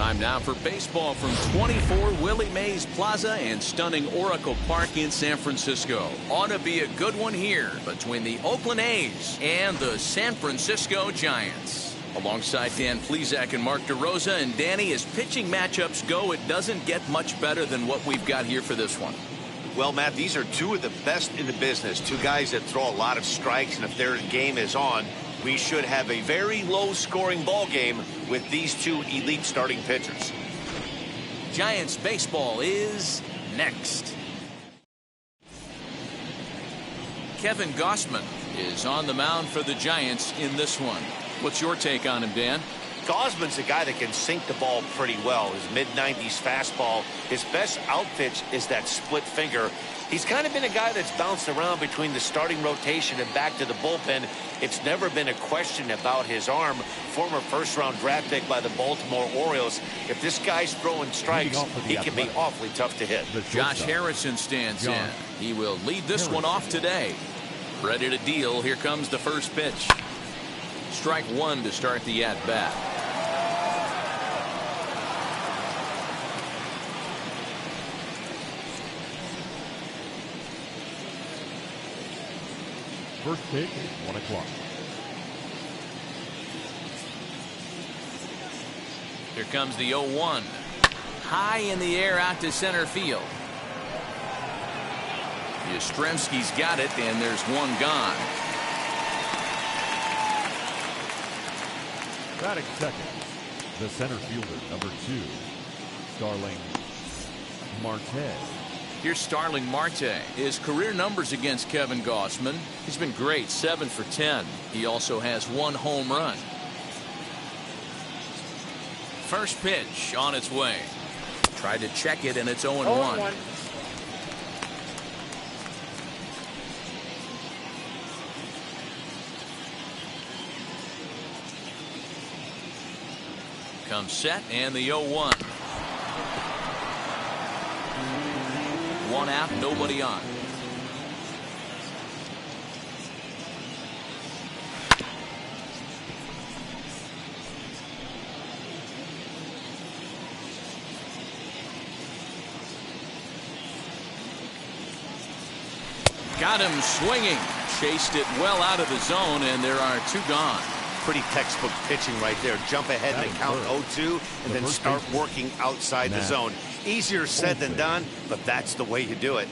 Time now for baseball from 24 Willie Mays Plaza and stunning Oracle Park in San Francisco. Ought to be a good one here between the Oakland A's and the San Francisco Giants. Alongside Dan Plesac and Mark DeRosa, and Danny, as pitching matchups go, it doesn't get much better than what we've got here for this one. Well, Matt, these are two of the best in the business. Two guys that throw a lot of strikes, and if their game is on, we should have a very low-scoring ball game with these two elite starting pitchers. Giants baseball is next. Kevin Gausman is on the mound for the Giants in this one. What's your take on him, Dan? Gausman's a guy that can sink the ball pretty well. His mid-90s fastball. His best outpitch is that split finger. He's kind of been a guy that's bounced around between the starting rotation and back to the bullpen. It's never been a question about his arm. Former first-round draft pick by the Baltimore Orioles. If this guy's throwing strikes, he can be awfully tough to hit. Josh Harrison stands in. He will lead this one off today. Ready to deal. Here comes the first pitch. Strike one to start the at-bat. First pitch, 1 o'clock. Here comes the 0-1. High in the air out to center field. Yastrzemski's got it, and there's one gone. Batting second, the center fielder, number 2, Starling Marte. Here's Starling Marte. His career numbers against Kevin Gausman. He's been great, 7 for 10. He also has 1 home run. First pitch on its way. Tried to check it, and it's 0-1. Comes set, and the 0-1. 1 out, nobody on. Got him swinging. Chased it well out of the zone, and there are 2 gone. Pretty textbook pitching right there. Jump ahead in the count 0-2 and then start working outside the zone. Easier said than done, but that's the way you do it.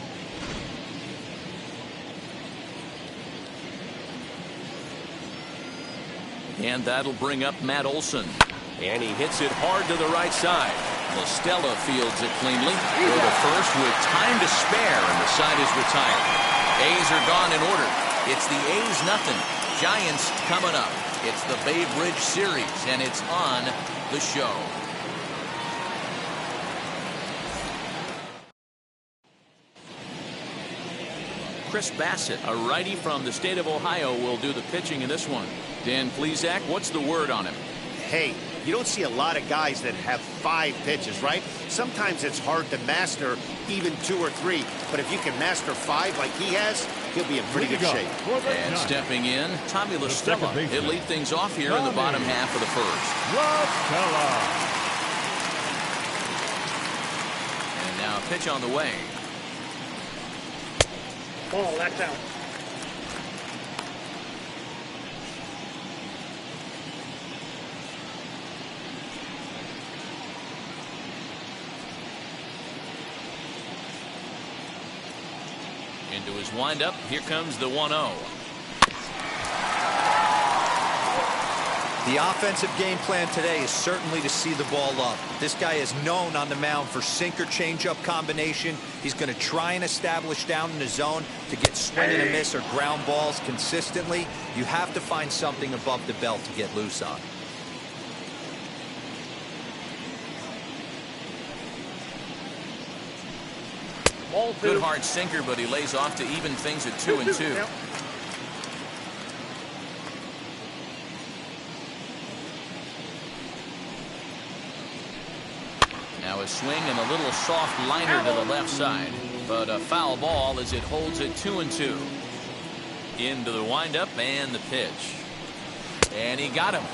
And that'll bring up Matt Olson. And he hits it hard to the right side. Listella fields it cleanly. Go to first with time to spare, and the side is retired. A's are gone in order. It's the A's nothing. Giants coming up. It's the Bay Bridge Series, and it's on the show. Chris Bassett, a righty from the state of Ohio, will do the pitching in this one. Dan Plesac, what's the word on him? Hey, you don't see a lot of guys that have 5 pitches, right? Sometimes it's hard to master even 2 or 3, but if you can master 5 like he has, he'll be in pretty good shape. And stepping in, Tommy Listella. He'll lead things off here in the bottom half of the first. And now a pitch on the way. Ball, that's out. Into his windup. Here comes the 1-0. The offensive game plan today is certainly to see the ball up. This guy is known on the mound for sinker changeup combination. He's going to try and establish down in the zone to get swing and a miss or ground balls consistently. You have to find something above the belt to get loose on. Good hard sinker, but he lays off to even things at 2-2. Yep. Now a swing and a little soft liner to the left side, but a foul ball as it holds at 2-2. Into the windup and the pitch, and he got him.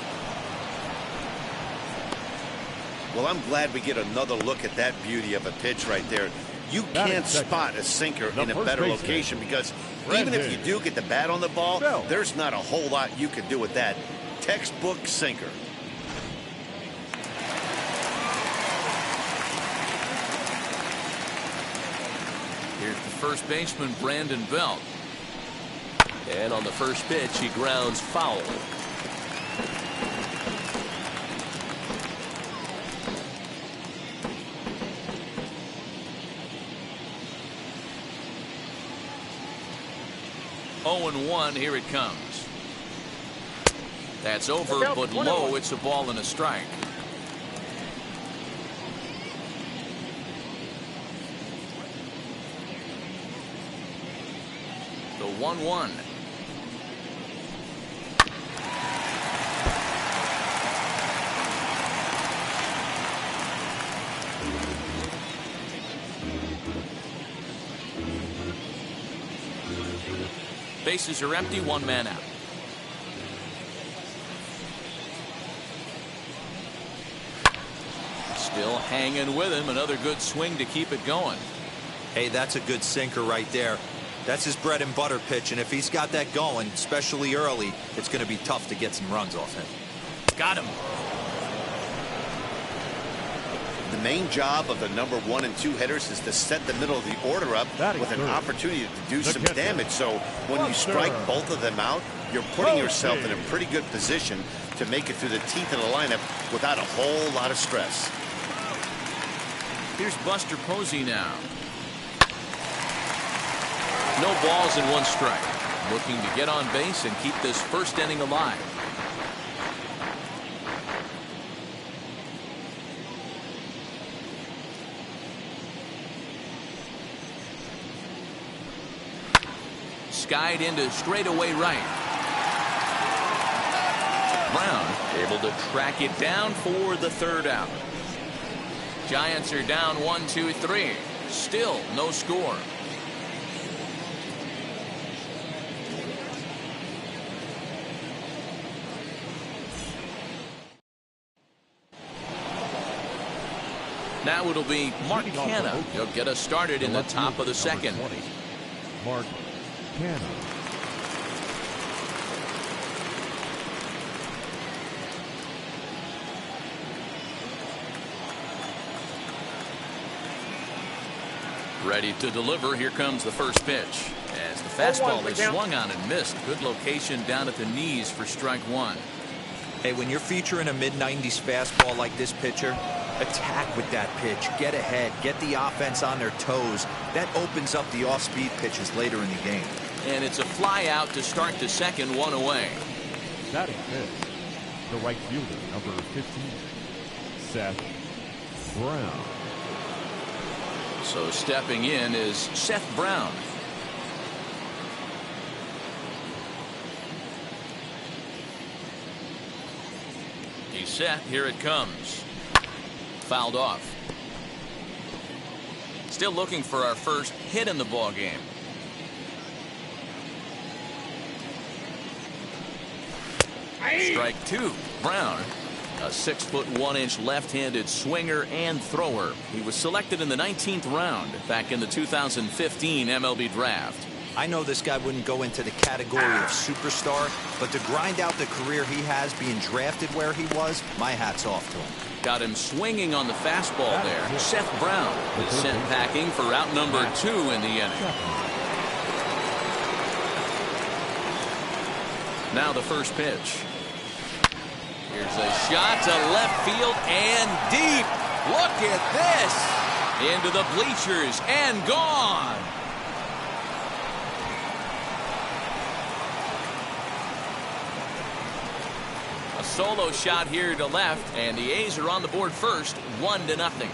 Well, I'm glad we get another look at that beauty of a pitch right there. You can't spot a sinker in a better location because even if you do get the bat on the ball, there's not a whole lot you can do with that. Textbook sinker. Here's the first baseman, Brandon Belt. And on the first pitch, he grounds foul. Oh and 1, here it comes. That's over, but low. It's a ball and a strike. The 1-1. Bases are empty, one man out. Still hanging with him. Another good swing to keep it going. Hey, that's a good sinker right there. That's his bread and butter pitch, and if he's got that going, especially early, it's going to be tough to get some runs off him. Got him. The main job of the number 1 and 2 hitters is to set the middle of the order up with an opportunity to do some damage. So when you strike both of them out, you're putting yourself in a pretty good position to make it through the teeth of the lineup without a whole lot of stress. Here's Buster Posey now. No balls and one strike. Looking to get on base and keep this first inning alive. Skied into straightaway right. Brown able to track it down for the third out. Giants are down 1-2-3. Still no score. Now it'll be Mark Canal. He'll get us started in the top of the second. Mark Canal. Ready to deliver. Here comes the first pitch. As the fastball is swung on and missed. Good location down at the knees for strike one. Hey, when you're featuring a mid-90s fastball like this pitcher, attack with that pitch. Get ahead. Get the offense on their toes. That opens up the off-speed pitches later in the game. And it's a fly out to start the second, one away. Batting fifth, the right fielder, number 15, Seth Brown. So stepping in is Seth Brown. He's set. Here it comes. Fouled off. Still looking for our first hit in the ball game. Strike two. Brown, a 6'1" left-handed swinger and thrower. He was selected in the 19th round back in the 2015 MLB draft. I know this guy wouldn't go into the category of superstar, but to grind out the career he has being drafted where he was, my hat's off to him. Got him swinging on the fastball there. Seth Brown is sent packing for out number 2 in the inning. Now the first pitch. Here's a shot to left field and deep. Look at this. Into the bleachers and gone. A solo shot here to left, and the A's are on the board first, 1-0.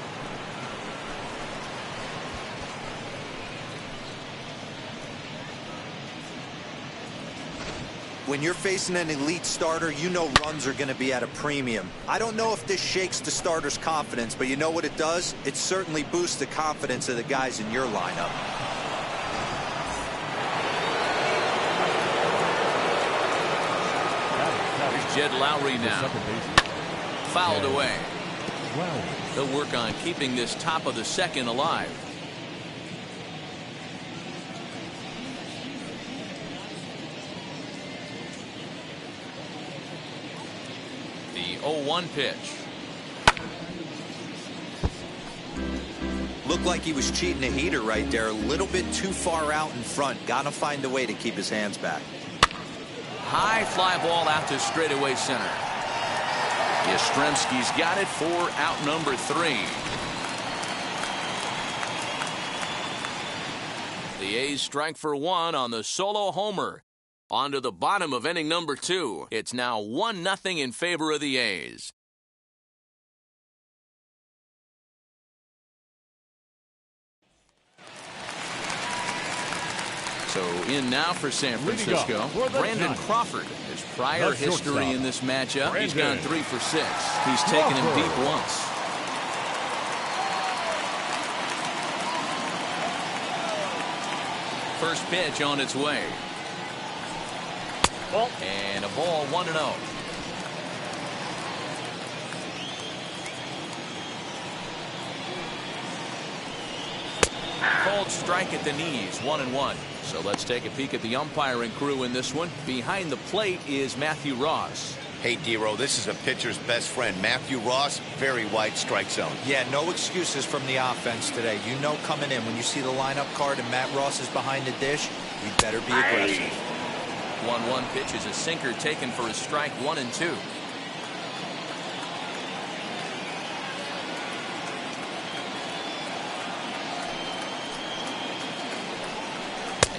When you're facing an elite starter, you know runs are going to be at a premium. I don't know if this shakes the starter's confidence, but you know what it does? It certainly boosts the confidence of the guys in your lineup. Here's Jed Lowry now. Fouled away. They'll work on keeping this top of the second alive. The 0-1 pitch. Looked like he was cheating a heater right there. A little bit too far out in front. Got to find a way to keep his hands back. High fly ball out to straightaway center. Yastrzemski's got it for out number 3. The A's strike for 1 on the solo homer. On to the bottom of inning number 2. It's now 1-0 in favor of the A's. So in now for San Francisco, Brandon Crawford. His prior history in this matchup, he's gone 3 for 6. He's taken him deep once. First pitch on its way. And a ball 1-0. Cold strike at the knees, 1-1. So let's take a peek at the umpiring crew in this one. Behind the plate is Matthew Ross. Hey, D-Row, this is a pitcher's best friend. Matthew Ross, very wide strike zone. Yeah, no excuses from the offense today. You know coming in, when you see the lineup card and Matt Ross is behind the dish, you better be aggressive. 1-1 pitch is a sinker taken for a strike, 1-2.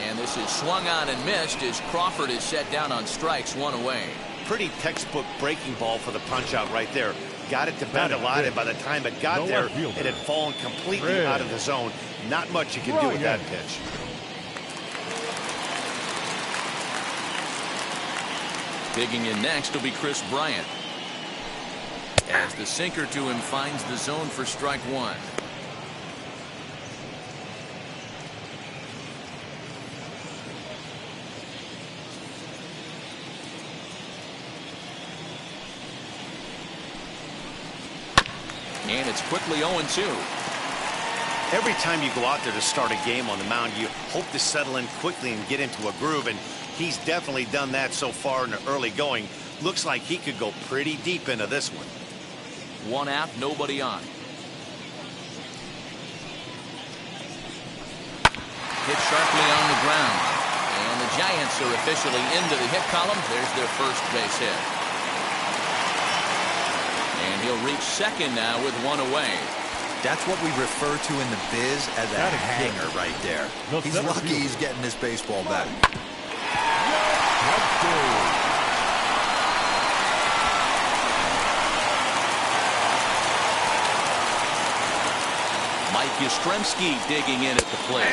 And this is swung on and missed as Crawford is set down on strikes, 1 away. Pretty textbook breaking ball for the punch out right there. Got it to bend a lot, and by the time it got there, it had fallen completely out of the zone. Not much you can do with that pitch. Digging in next will be Chris Bryant. As the sinker to him finds the zone for strike 1. And it's quickly 0-2. Every time you go out there to start a game on the mound, you hope to settle in quickly and get into a groove, and he's definitely done that so far in the early going. Looks like he could go pretty deep into this one. 1 out, nobody on. Hit sharply on the ground. And the Giants are officially into the hit column. There's their first base hit. And he'll reach second now with 1 away. That's what we refer to in the biz as a hanger right there. He's lucky he's getting this baseball back. Mike Yastrzemski digging in at the plate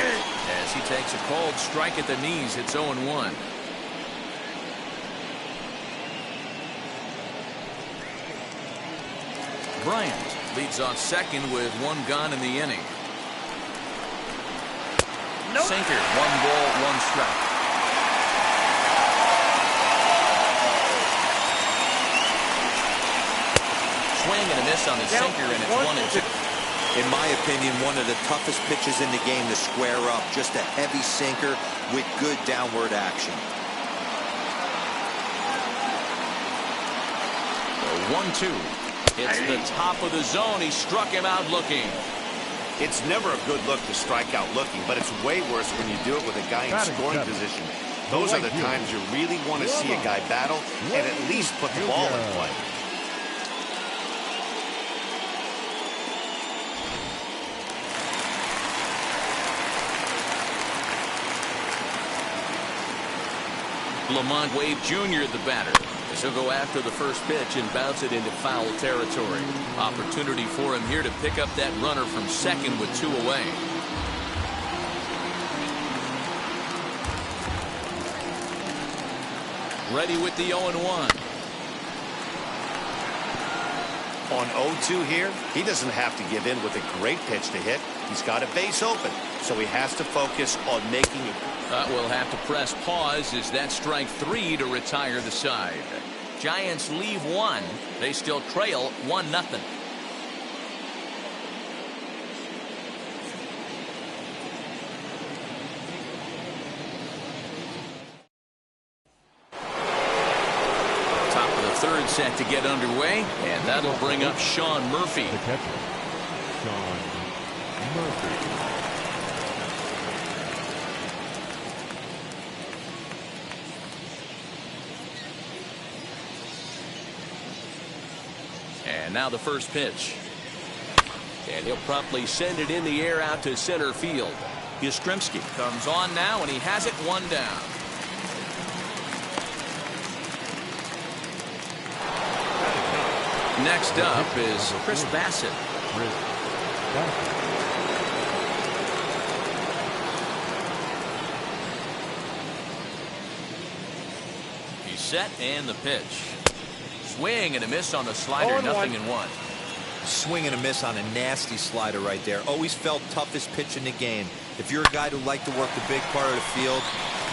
as he takes a cold strike at the knees. It's 0-1. Bryant leads off second with 1 gone in the inning. Sinker, 1 ball, 1 strike. Swing and a miss on the sinker, and it's 1-2. In my opinion, one of the toughest pitches in the game to square up. Just a heavy sinker with good downward action. 1-2. It's the top of the zone. He struck him out looking. It's never a good look to strike out looking, but it's way worse when you do it with a guy in scoring position. Those are the times you really want to see a guy battle and at least put the ball in play. Lamont Wade Jr. the batter. As he'll go after the first pitch and bounce it into foul territory. Opportunity for him here to pick up that runner from second with 2 away. Ready with the 0-1. On 0-2 here, he doesn't have to give in with a great pitch to hit. He's got a base open, so he has to focus on making it. We'll have to press pause as that strike 3 to retire the side. Giants leave 1. They still trail 1-0. third set to get underway, and that'll bring up Sean Murphy. The catcher, Sean Murphy. And now the first pitch. And he'll promptly send it in the air out to center field. Yastrzemski comes on now, and he has it one down. Next up is Chris Bassett. He's set, and the pitch. Swing and a miss on the slider, 0-1. Swing and a miss on a nasty slider right there. Always felt toughest pitch in the game. If you're a guy who liked to work the big part of the field,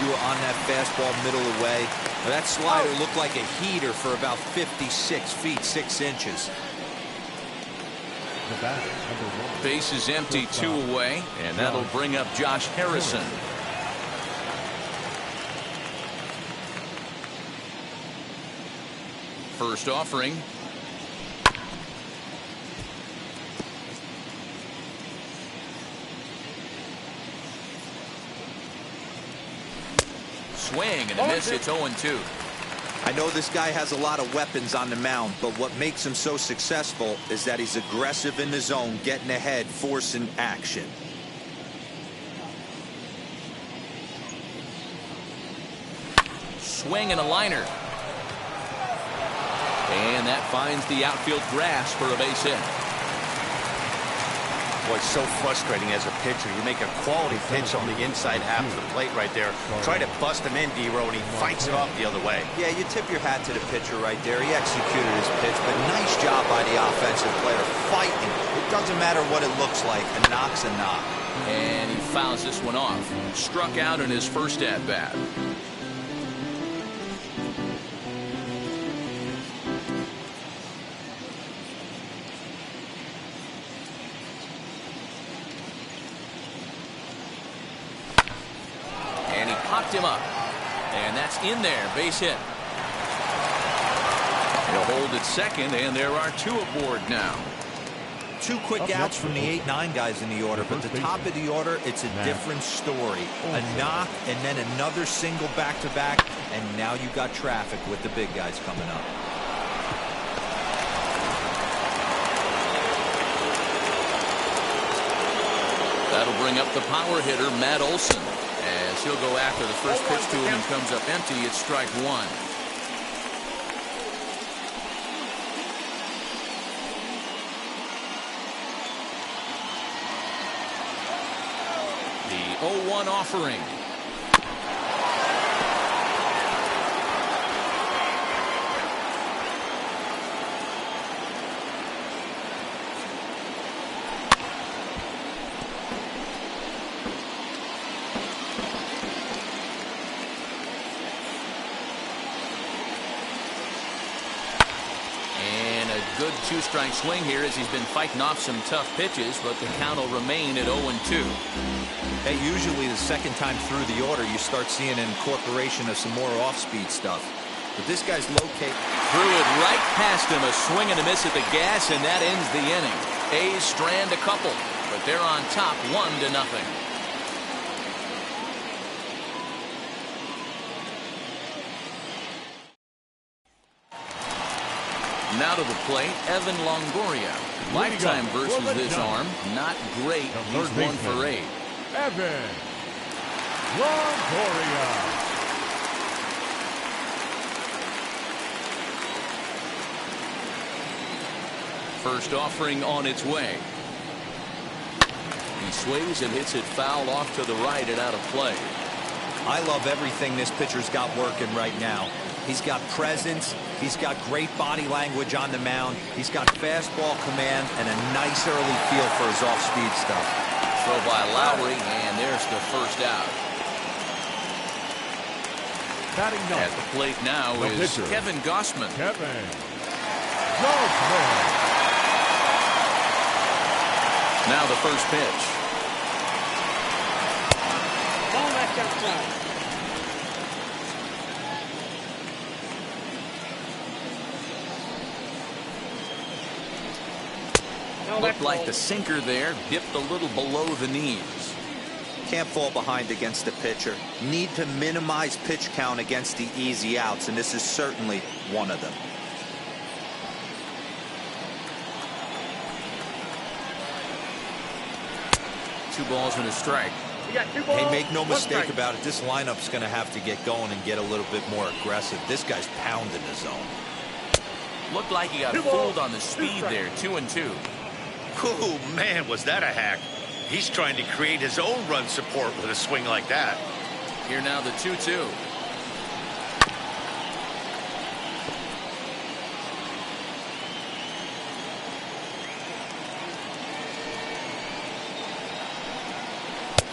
you were on that fastball middle away. Now that slider looked like a heater for about 56 feet, 6 inches. Base is empty, 2 away, and that'll bring up Josh Harrison. First offering. Swing and a miss. It's 0-2. I know this guy has a lot of weapons on the mound, but what makes him so successful is that he's aggressive in the zone, getting ahead, forcing action. Swing and a liner. And that finds the outfield grass for a base hit. Boy, it's so frustrating as a pitcher. You make a quality pitch on the inside half of the plate right there. Try to bust him in, D-Row, and he fights it off the other way. Yeah, you tip your hat to the pitcher right there. He executed his pitch, but nice job by the offensive player fighting. It doesn't matter what it looks like. A knock's a knock. And he fouls this one off. Struck out in his first at-bat. Him up, and that's in there. Base hit. He'll hold at second, and there are 2 aboard now. 2 quick outs from the 8-9 guys in the order, but the top of the order, it's a different story. A knock and then another single back-to-back, and now you got traffic with the big guys coming up. That'll bring up the power hitter, Matt Olson. As he'll go after the first pitch to him and comes up empty, it's strike 1. The 0-1 offering. Good 2-strike swing here as he's been fighting off some tough pitches, but the count will remain at 0-2. Hey, usually the second time through the order, you start seeing an incorporation of some more off-speed stuff. But this guy's located. Threw it right past him, a swing and a miss at the gas, and that ends the inning. A's strand a couple, but they're on top 1-0. Now to the plate, Evan Longoria. Lifetime versus this arm. Not great. He's 1 for 8. Evan Longoria. First offering on its way. He swings and hits it foul off to the right and out of play. I love everything this pitcher's got working right now. He's got presence. He's got great body language on the mound. He's got fastball command and a nice early feel for his off-speed stuff. Throw by Lowry, and there's the first out. At the plate now is Kevin Gausman. Now the first pitch. Ball back outside. Looked like the sinker there dipped a little below the knees. Can't fall behind against the pitcher. Need to minimize pitch count against the easy outs, and this is certainly one of them. Two balls and a strike. Hey, make no mistake about it. This lineup's going to have to get going and get a little bit more aggressive. This guy's pounding the zone. Looked like he got fooled on the speed there. 2-2. Oh, man, was that a hack. He's trying to create his own run support with a swing like that. Here now the 2-2.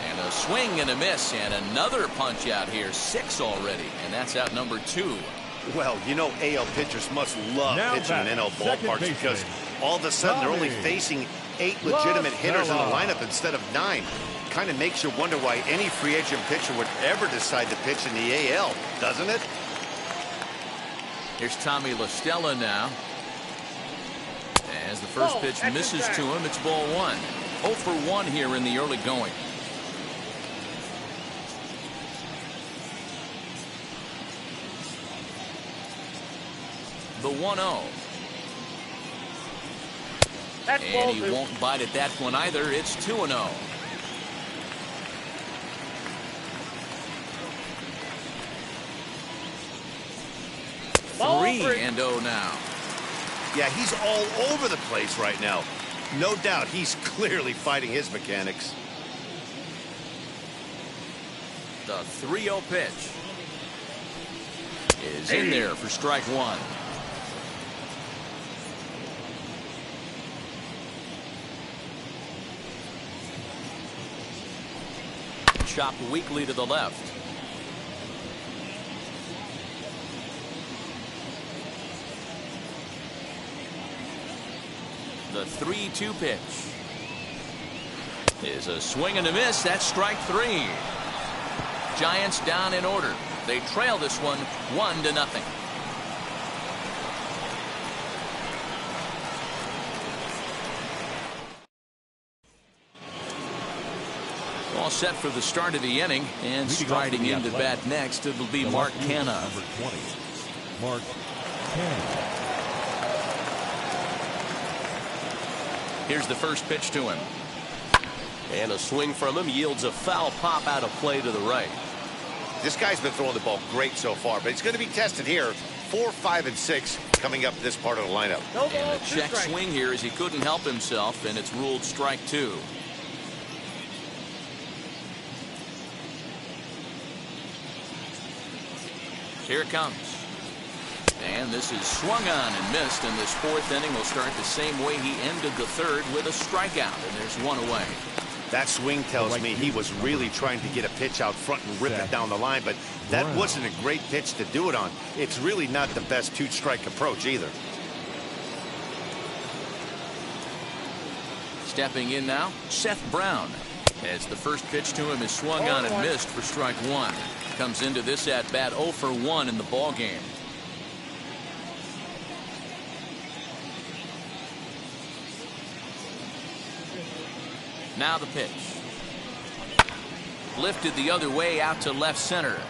And a swing and a miss, and another punch out here. 6 already, and that's out number 2. Well, you know AL pitchers must love pitching in NL ballparks because all of a sudden they're only facing 8 legitimate hitters in the lineup instead of 9. Kind of makes you wonder why any free agent pitcher would ever decide to pitch in the AL, doesn't it? Here's Tommy La Stella now. As the first pitch misses to him, it's ball 1. 0 for 1 here in the early going. The 1-0. And he won't bite at that one either. It's 2-0. 3-0 now. Yeah, he's all over the place right now. No doubt he's clearly fighting his mechanics. The 3-0 pitch is in there for strike 1. Chopped weakly to the left. The 3-2 pitch is a swing and a miss. That's strike 3. Giants down in order. They trail this one 1-0. All set for the start of the inning, and striding into bat next, it'll be Mark Canal. Number 20, Mark Canal. Here's the first pitch to him. And a swing from him yields a foul pop out of play to the right. This guy's been throwing the ball great so far, but he's going to be tested here. 4, 5, and 6 coming up this part of the lineup. And a check swing here as he couldn't help himself, and it's ruled strike 2. Here it comes. And this is swung on and missed, and this 4th inning will start the same way he ended the 3rd with a strikeout, and there's 1 away. That swing tells me he was really trying to get a pitch out front and rip it down the line, but that wasn't a great pitch to do it on. It's really not the best 2-strike approach either. Stepping in now, Seth Brown. As the first pitch to him is swung on and missed for strike 1. Comes into this at bat 0 for 1 in the ball game. Now the pitch. Lifted the other way out to left center.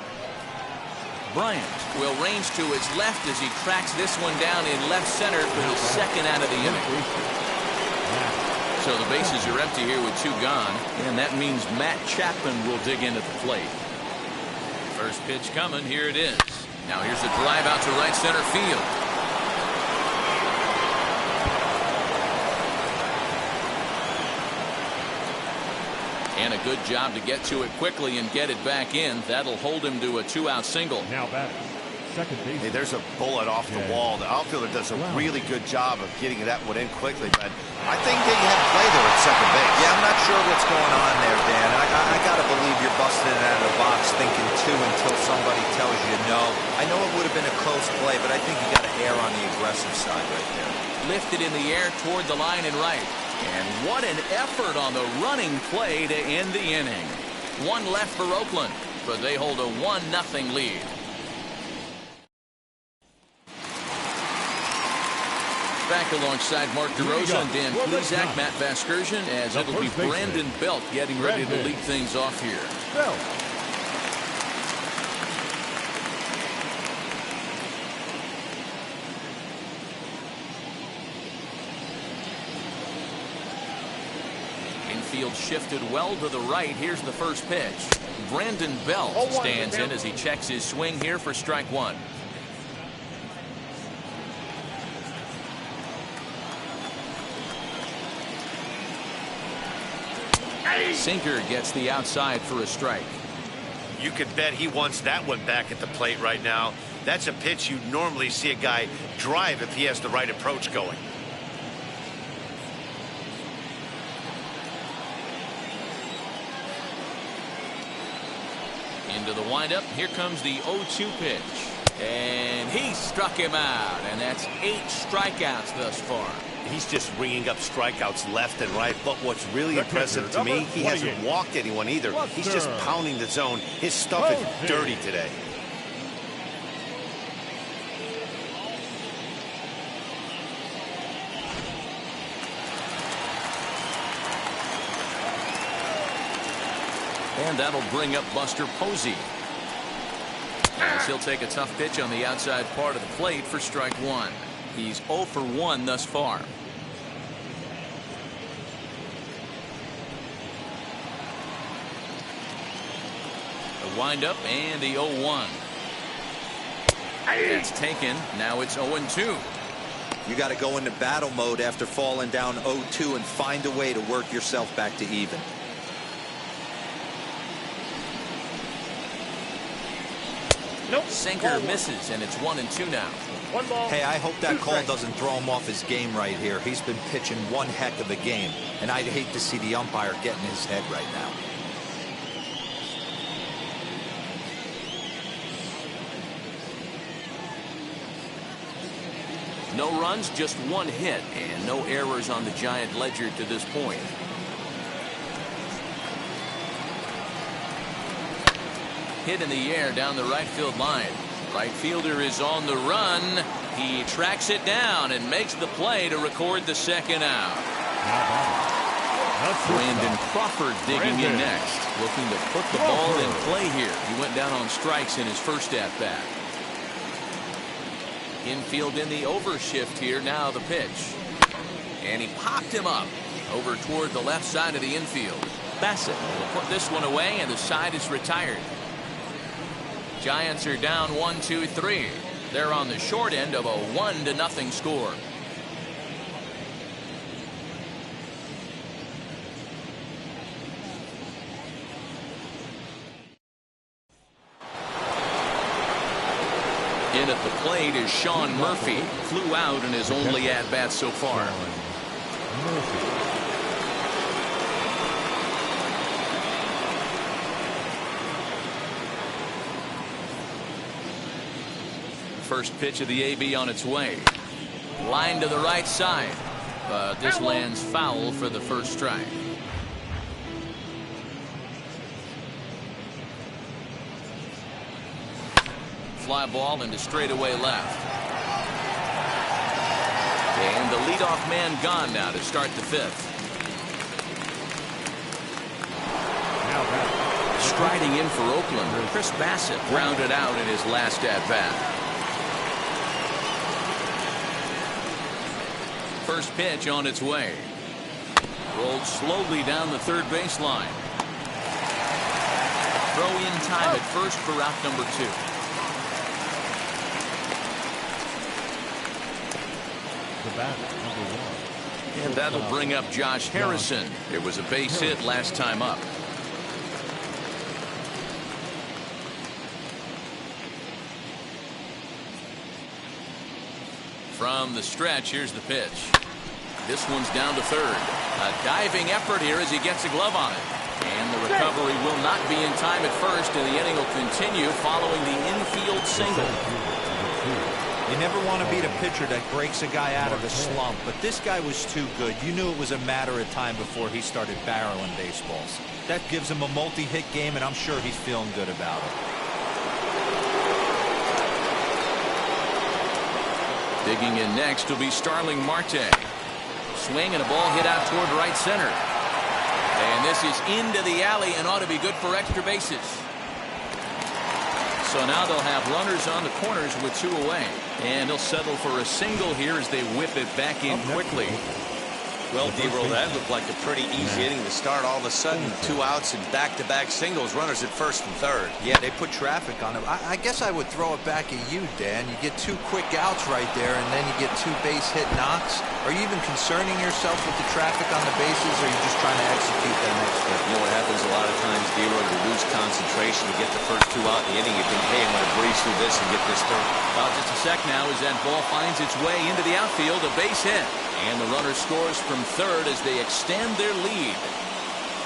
Bryant will range to his left as he tracks this one down in left center for the 2nd out of the inning. So the bases are empty here with 2 gone, and that means Matt Chapman will dig in at the plate. First pitch coming. Here it is. Now here's the drive out to right center field. And a good job to get to it quickly and get it back in. That'll hold him to a 2-out single. Now back. Second base. Hey, there's a bullet off the wall. The outfielder does a really good job of getting that one in quickly, but I think they had play there at second base. Yeah, I'm not sure what's going on there, Dan. I got to believe you're busting it out of the box thinking 2 until somebody tells you no. I know it would have been a close play, but I think you got to err on the aggressive side right there. Lifted in the air toward the line and right. And what an effort on the running play to end the inning. 1 left for Oakland, but they hold a 1-0 lead. back alongside Mark DeRosa and Dan Plesac, Matt Vasgersian, as it'll be Brandon Belt getting ready to lead things off here. Belt. Infield shifted well to the right. Here's the first pitch. Brandon Belt stands in as he checks his swing here for strike one. Sinker gets the outside for a strike. You could bet he wants that one back at the plate right now. That's a pitch you'd normally see a guy drive if he has the right approach going. Into the windup. Here comes the 0-2 pitch. And he struck him out. And that's 8 strikeouts thus far. He's just ringing up strikeouts left and right. But what's really impressive to me, he hasn't walked anyone either. He's just pounding the zone. His stuff is dirty today. And that'll bring up Buster Posey, as he'll take a tough pitch on the outside part of the plate for strike one. He's 0 for 1 thus far. The windup and the 0-1. That's taken. Now it's 0-2. You got to go into battle mode after falling down 0-2 and find a way to work yourself back to even. Nope. Sinker misses, and it's 1-2 now. Hey, I hope that call doesn't throw him off his game right here. He's been pitching one heck of a game, and I'd hate to see the umpire get in his head right now. No runs, just 1 hit, and no errors on the Giant ledger to this point. Hit in the air down the right field line. Right fielder is on the run. He tracks it down and makes the play to record the second out. Brandon Crawford digging in next, looking to put the ball in play here. He went down on strikes in his first at-bat. Infield in the overshift here. Now the pitch. And he popped him up over toward the left side of the infield. Bassett will put this one away, and the side is retired. Giants are down 1-2-3. They're on the short end of a 1-0 score. In at the plate is Sean Murphy. Flew out in his only at-bat so far. First pitch of the AB on its way. Line to the right side. But this lands foul for the first strike. Fly ball into straightaway left. And the leadoff man gone now to start the 5th. Striding in for Oakland, Chris Bassett grounded out in his last at-bat. First pitch on its way. Rolled slowly down the third baseline. Throw in time at first for out number 2. And that'll bring up Josh Harrison. It was a base hit last time up. From the stretch, here's the pitch. This one's down to third. A diving effort here as he gets a glove on it. And the recovery will not be in time at first, and the inning will continue following the infield single. You never want to beat a pitcher that breaks a guy out of a slump, but this guy was too good. You knew it was a matter of time before he started barreling baseballs. That gives him a multi-hit game, and I'm sure he's feeling good about it. Digging in next will be Starling Marte. Swing and a ball hit out toward right center. And this is into the alley and ought to be good for extra bases. So now they'll have runners on the corners with 2 away. And they'll settle for a single here as they whip it back in quickly. Well, D-Roll, that looked like a pretty easy inning to start. All of a sudden, 2 outs and back-to-back singles, runners at first and third. Yeah, they put traffic on him. I guess I would throw it back at you, Dan. You get 2 quick outs right there, and then you get 2 base hit knocks. Are you even concerning yourself with the traffic on the bases, or are you just trying to execute that next step? You know what happens a lot of times, D-Roll, you lose concentration. You get the first 2 out in the inning. You think, hey, I'm going to breeze through this and get this third. Well, just a sec now as that ball finds its way into the outfield, a base hit. And the runner scores from third as they extend their lead.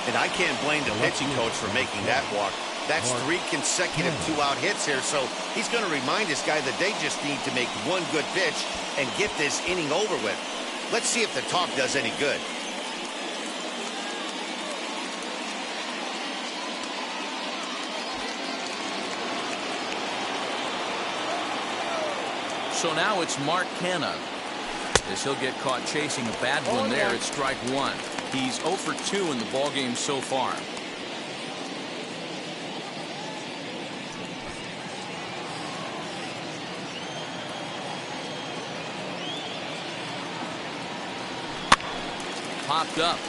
And I can't blame the pitching coach for making that walk. That's 3 consecutive 2-out hits here, so he's going to remind this guy that they just need to make 1 good pitch and get this inning over with. Let's see if the talk does any good. So now it's Mark Canna, as he'll get caught chasing a bad one there at strike 1. He's 0 for 2 in the ballgame so far. Popped up.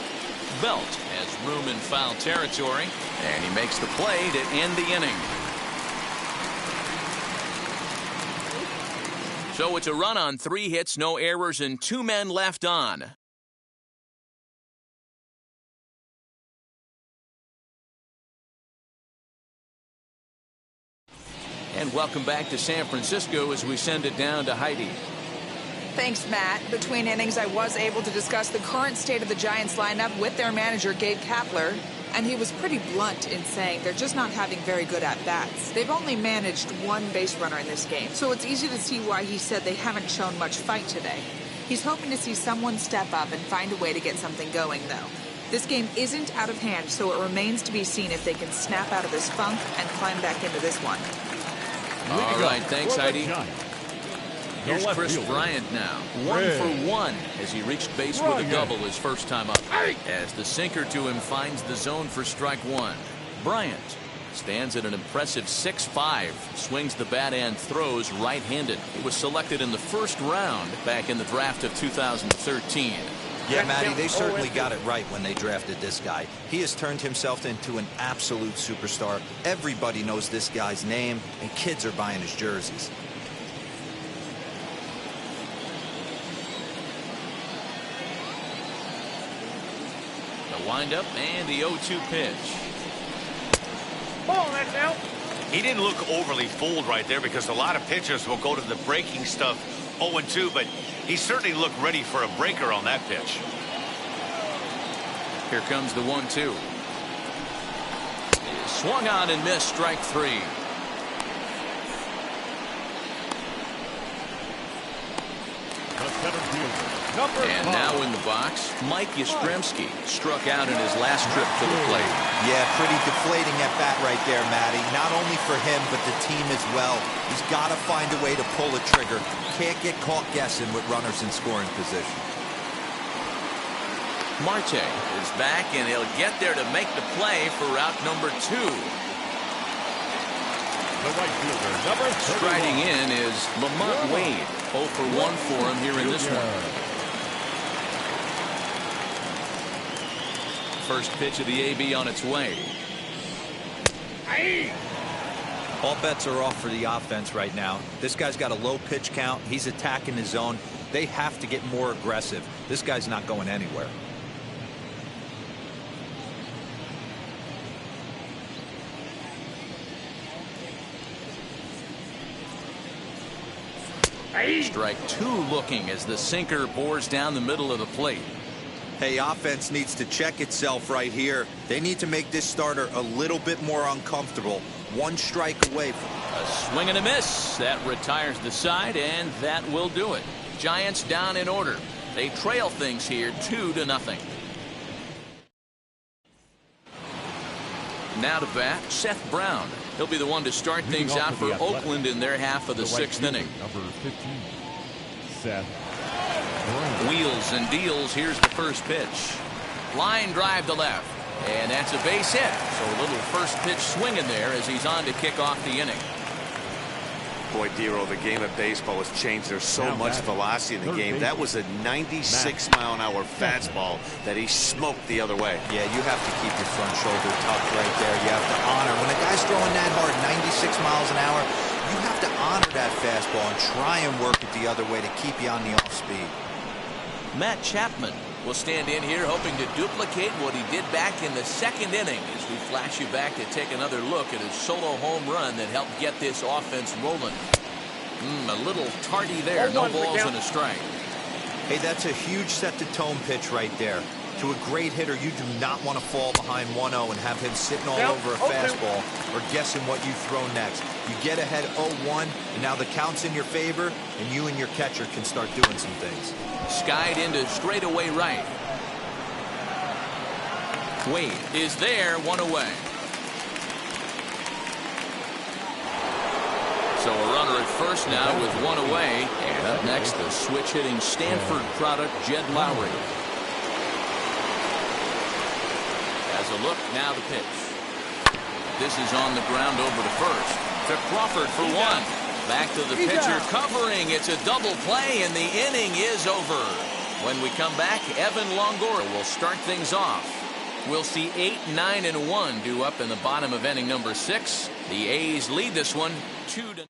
Belt has room in foul territory, and he makes the play to end the inning. So it's a run on 3 hits, no errors, and 2 men left on. And welcome back to San Francisco as we send it down to Heidi. Thanks, Matt. Between innings, I was able to discuss the current state of the Giants lineup with their manager, Gabe Kapler. And he was pretty blunt in saying they're just not having very good at-bats. They've only managed 1 base runner in this game, so it's easy to see why he said they haven't shown much fight today. He's hoping to see someone step up and find a way to get something going, though. This game isn't out of hand, so it remains to be seen if they can snap out of this funk and climb back into this one. All right, thanks, Heidi. Here's Chris Bryant now. 1 for 1 as he reached base with a double his first time up. As the sinker to him finds the zone for strike 1. Bryant stands at an impressive 6'5", swings the bat and throws right-handed. He was selected in the first round back in the draft of 2013. Yeah, Matty, they certainly got it right when they drafted this guy. He has turned himself into an absolute superstar. Everybody knows this guy's name, and kids are buying his jerseys. The windup and the 0-2 pitch. Ball, that's out. He didn't look overly fooled right there because a lot of pitchers will go to the breaking stuff 0-2, but he certainly looked ready for a breaker on that pitch. Here comes the 1-2. Swung on and missed, strike 3. And now in the box, Mike Yastrzemski struck out in his last trip to the plate. Yeah, pretty deflating at bat right there, Matty. Not only for him, but the team as well. He's got to find a way to pull a trigger. Can't get caught guessing with runners in scoring position. Marte is back, and he'll get there to make the play for route number 2. The right fielder, number 31. Striding in is Lamont Wade. 0 for 1 for him here in this one. First pitch of the AB on its way. All bets are off for the offense right now. This guy's got a low pitch count. He's attacking his zone. They have to get more aggressive. This guy's not going anywhere. Strike 2 looking as the sinker bores down the middle of the plate. Hey, offense needs to check itself right here. They need to make this starter a little bit more uncomfortable. 1 strike away from a swing and a miss. That retires the side, and that will do it. Giants down in order. They trail things here 2-0. Now to bat, Seth Brown. He'll be the one to start things out for Oakland in their half of the 6th inning. Number 15, Seth. Wheels and deals. Here's the first pitch. Line drive to left. And that's a base hit. So a little first pitch swing in there as he's on to kick off the inning. Boy, Dero, the game of baseball has changed. There's so much velocity in the game. That was a 96-mile-an-hour fastball that he smoked the other way. Yeah, you have to keep your front shoulder tucked right there. You have to honor. When a guy's throwing that hard, 96 miles an hour, you have to honor that fastball and try and work it the other way to keep you on the off speed. Matt Chapman will stand in here hoping to duplicate what he did back in the second inning as we flash you back to take another look at his solo home run that helped get this offense rolling. A little tardy there. No balls and a strike. Hey, that's a huge set-the-tone pitch right there. To a great hitter, you do not want to fall behind 1-0 and have him sitting all over a fastball or guessing what you throw next. You get ahead 0-1, and now the count's in your favor, and you and your catcher can start doing some things. Skied into straightaway right. Wade is there, one away. So a runner at first now with one away. And up next, the switch-hitting Stanford product, Jed Lowry. As a look, now the pitch. This is on the ground over to first. To Crawford for one. Back to the pitcher covering. It's a double play, and the inning is over. When we come back, Evan Longoria will start things off. We'll see 8, 9, and 1 due up in the bottom of inning number 6. The A's lead this one 2-0.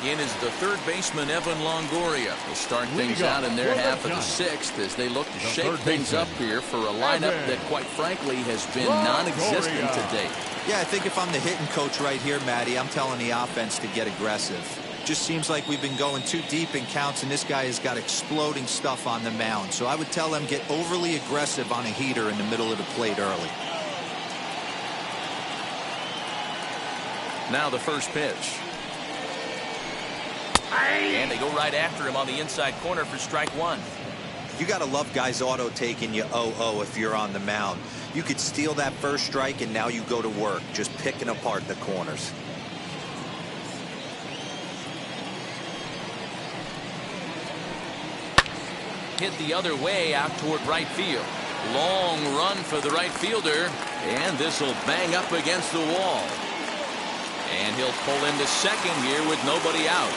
In is the third baseman, Evan Longoria. Will start things out in their half of the 6th as they look to shake things up here for a lineup that, quite frankly, has been non-existent to date. Yeah, I think if I'm the hitting coach right here, Matty, I'm telling the offense to get aggressive. Just seems like we've been going too deep in counts, and this guy has got exploding stuff on the mound. So I would tell them get overly aggressive on a heater in the middle of the plate early. Now the first pitch. And they go right after him on the inside corner for strike one. You got to love guys auto taking you 0-0 if you're on the mound. You could steal that first strike, and now you go to work, just picking apart the corners. Hit the other way out toward right field. Long run for the right fielder, and this will bang up against the wall. And he'll pull into second here with nobody out.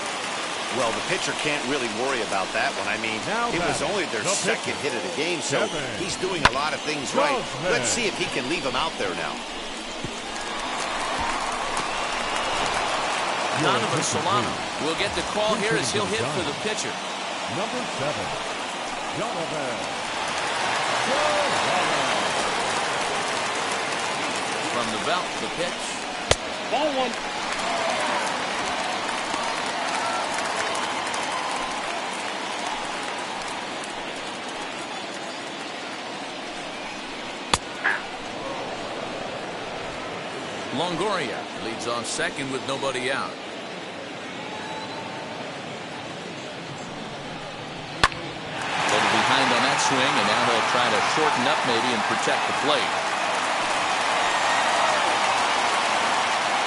Well, the pitcher can't really worry about that one. I mean, it was only their second hit of the game, so he's doing a lot of things right. Let's see if he can leave him out there now. Donovan Solano will get the call here as he'll hit for the pitcher. Number 7, Donovan. From the belt, the pitch. Ball one. Longoria leads off second with nobody out. Little behind on that swing, and now he'll try to shorten up maybe and protect the plate.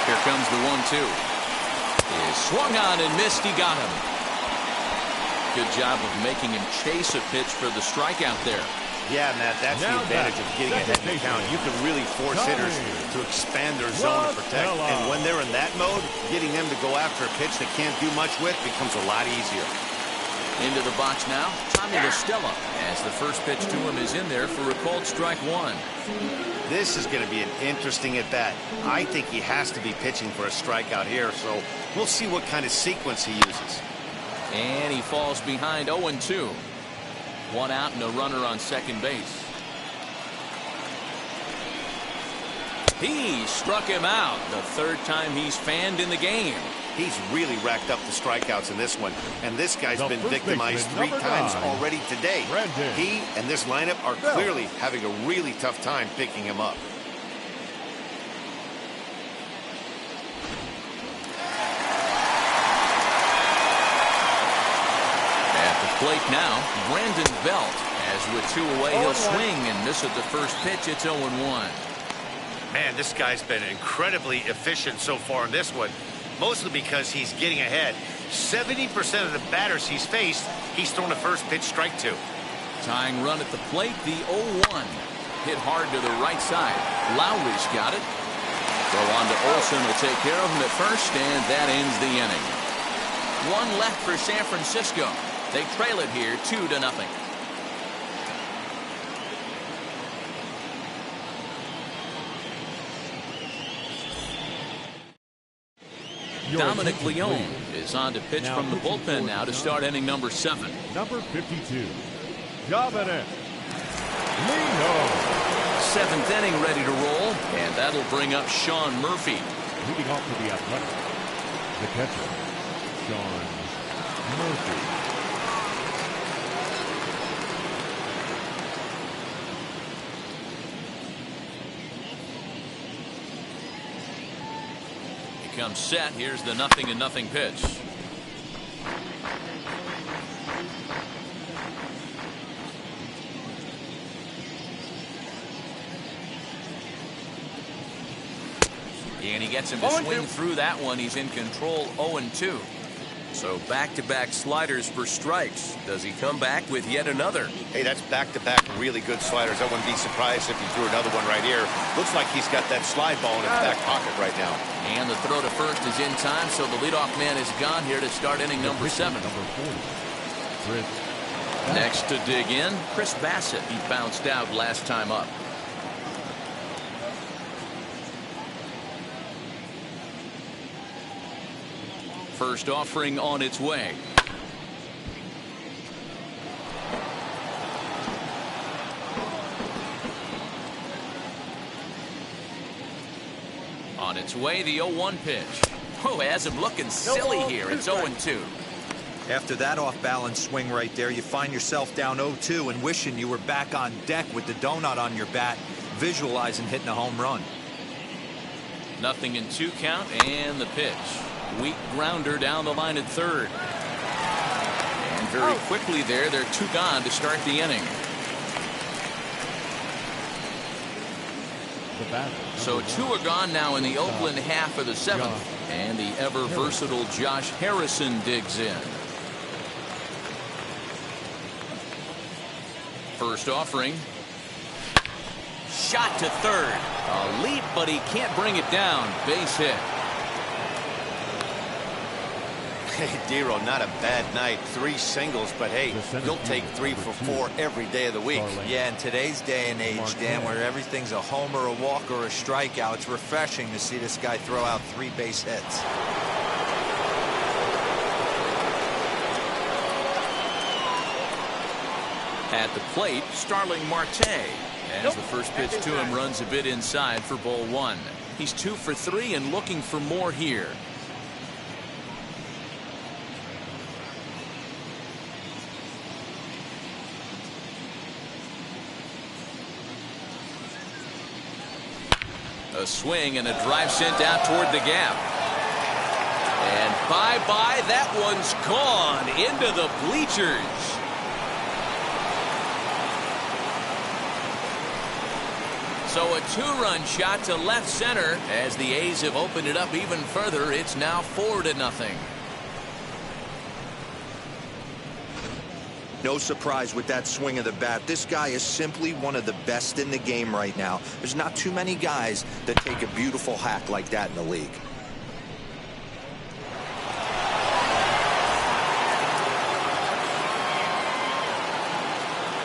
Here comes the 1-2. He swung on and missed. He got him. Good job of making him chase a pitch for the strikeout there. Yeah, Matt, that's the advantage of getting ahead in the count. You can really force hitters to expand their zone to protect. And when they're in that mode, getting them to go after a pitch they can't do much with becomes a lot easier. Into the box now, Tommy LaStella, as the first pitch to him is in there for a called strike one. This is going to be an interesting at-bat. I think he has to be pitching for a strikeout here, so we'll see what kind of sequence he uses. And he falls behind 0-2. One out and a runner on second base. He struck him out. The third time he's fanned in the game. He's really racked up the strikeouts in this one, and this guy's been victimized 3 times already today. He and this lineup are clearly having a really tough time picking him up. Plate now, Brandon Belt, as with 2 away, he'll swing and miss at the first pitch. It's 0-1. Man, this guy's been incredibly efficient so far in this one. mostly because he's getting ahead. 70% of the batters he's faced, he's thrown a first pitch strike to. Tying run at the plate, the 0-1. Hit hard to the right side. Lowry's got it. Throw on to Olsen will take care of him at first, and that ends the inning. One left for San Francisco. They trail it here 2-0. Dominic Leone is on to pitch from the bullpen now to start inning number 7. Number 52, Dominic Leone. 7th inning ready to roll, and that'll bring up Sean Murphy. Leading off for the Athletics, the catcher, Sean Murphy. Comes set. Here's the 0-0 pitch. And he gets him to swing through that one. He's in control. 0-2. So back-to-back sliders for strikes. Does he come back with yet another? Hey, that's back-to-back really good sliders. I wouldn't be surprised if he threw another one right here. Looks like he's got that slide ball in his back pocket right now. And the throw to first is in time, so the leadoff man is gone here to start inning number 7. Next to dig in, Chris Bassett. He bounced out last time up. First offering on its way. On its way, the 0-1 pitch. Oh, has him looking silly here. It's 0-2. After that off-balance swing right there, you find yourself down 0-2 and wishing you were back on deck with the donut on your bat, visualizing hitting a home run. 0-2 count, and the pitch. Weak grounder down the line at third. And very quickly there, they're 2 gone to start the inning. So 2 are gone now in the Oakland half of the 7th. And the ever-versatile Josh Harrison digs in. First offering. Shot to third. A leap, but he can't bring it down. Base hit. Hey, Dero, not a bad night. 3 singles, but hey, you'll take 3 for 4 every day of the week. Yeah, in today's day and age, Dan, where everything's a homer, a walk, or a strikeout, it's refreshing to see this guy throw out 3 base hits. At the plate, Starling Marte. As the first pitch to him runs a bit inside for ball 1. He's 2 for 3 and looking for more here. A swing and a drive sent out toward the gap. And bye-bye, that one's gone into the bleachers. So a 2-run shot to left center. As the A's have opened it up even further, it's now 4-0. No surprise with that swing of the bat. This guy is simply one of the best in the game right now. There's not too many guys that take a beautiful hack like that in the league.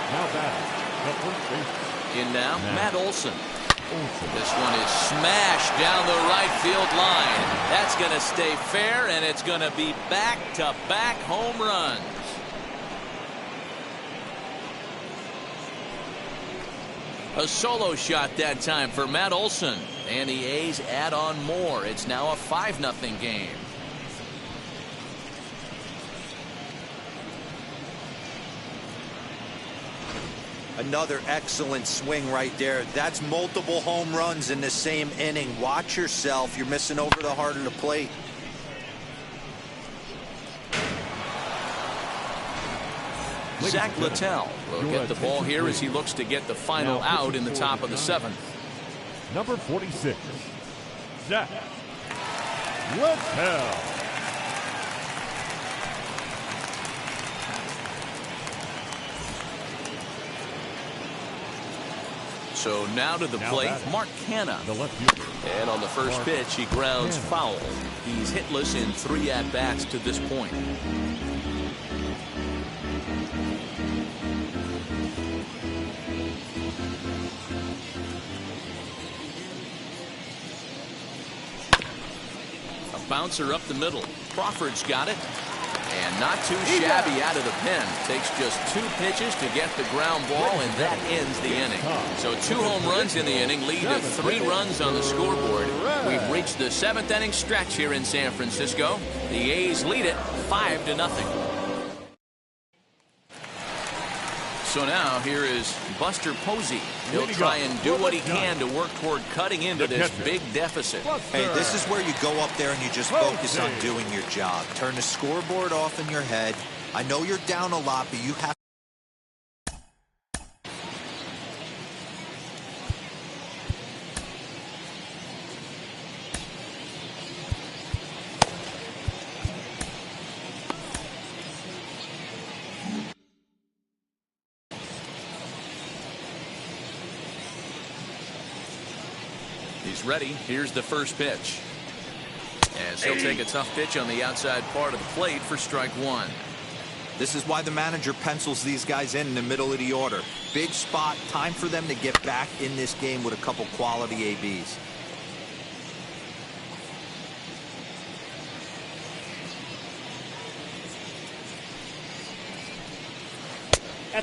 Now batting, the first baseman. In now, Matt Olson. This one is smashed down the right field line. That's going to stay fair, and it's going to be back-to-back home runs. A solo shot that time for Matt Olson. And the A's add on more. It's now a 5-0 game. Another excellent swing right there. That's multiple home runs in the same inning. Watch yourself. You're missing over the heart of the plate. Zach Littell will get the ball here as he looks to get the final out in the top of the 7th. Number 46, Zach Let's hell. So now to the plate, Mark Canal. The left fielder. And on the first pitch, he grounds foul. He's hitless in 3 at-bats to this point. A bouncer up the middle. Crawford's got it. And not too shabby out of the pen. Takes just 2 pitches to get the ground ball, and that ends the inning. So 2 home runs in the inning lead to 3 runs on the scoreboard. We've reached the 7th inning stretch here in San Francisco. The A's lead it 5-0. So now here is Buster Posey. He'll try and do what he can to work toward cutting into this big deficit. Hey, this is where you go up there and you just focus on doing your job. Turn the scoreboard off in your head. I know you're down a lot, but you have. He's ready. Here's the first pitch. As he'll take a tough pitch on the outside part of the plate for strike 1. This is why the manager pencils these guys in the middle of the order. Big spot. Time for them to get back in this game with a couple quality ABs.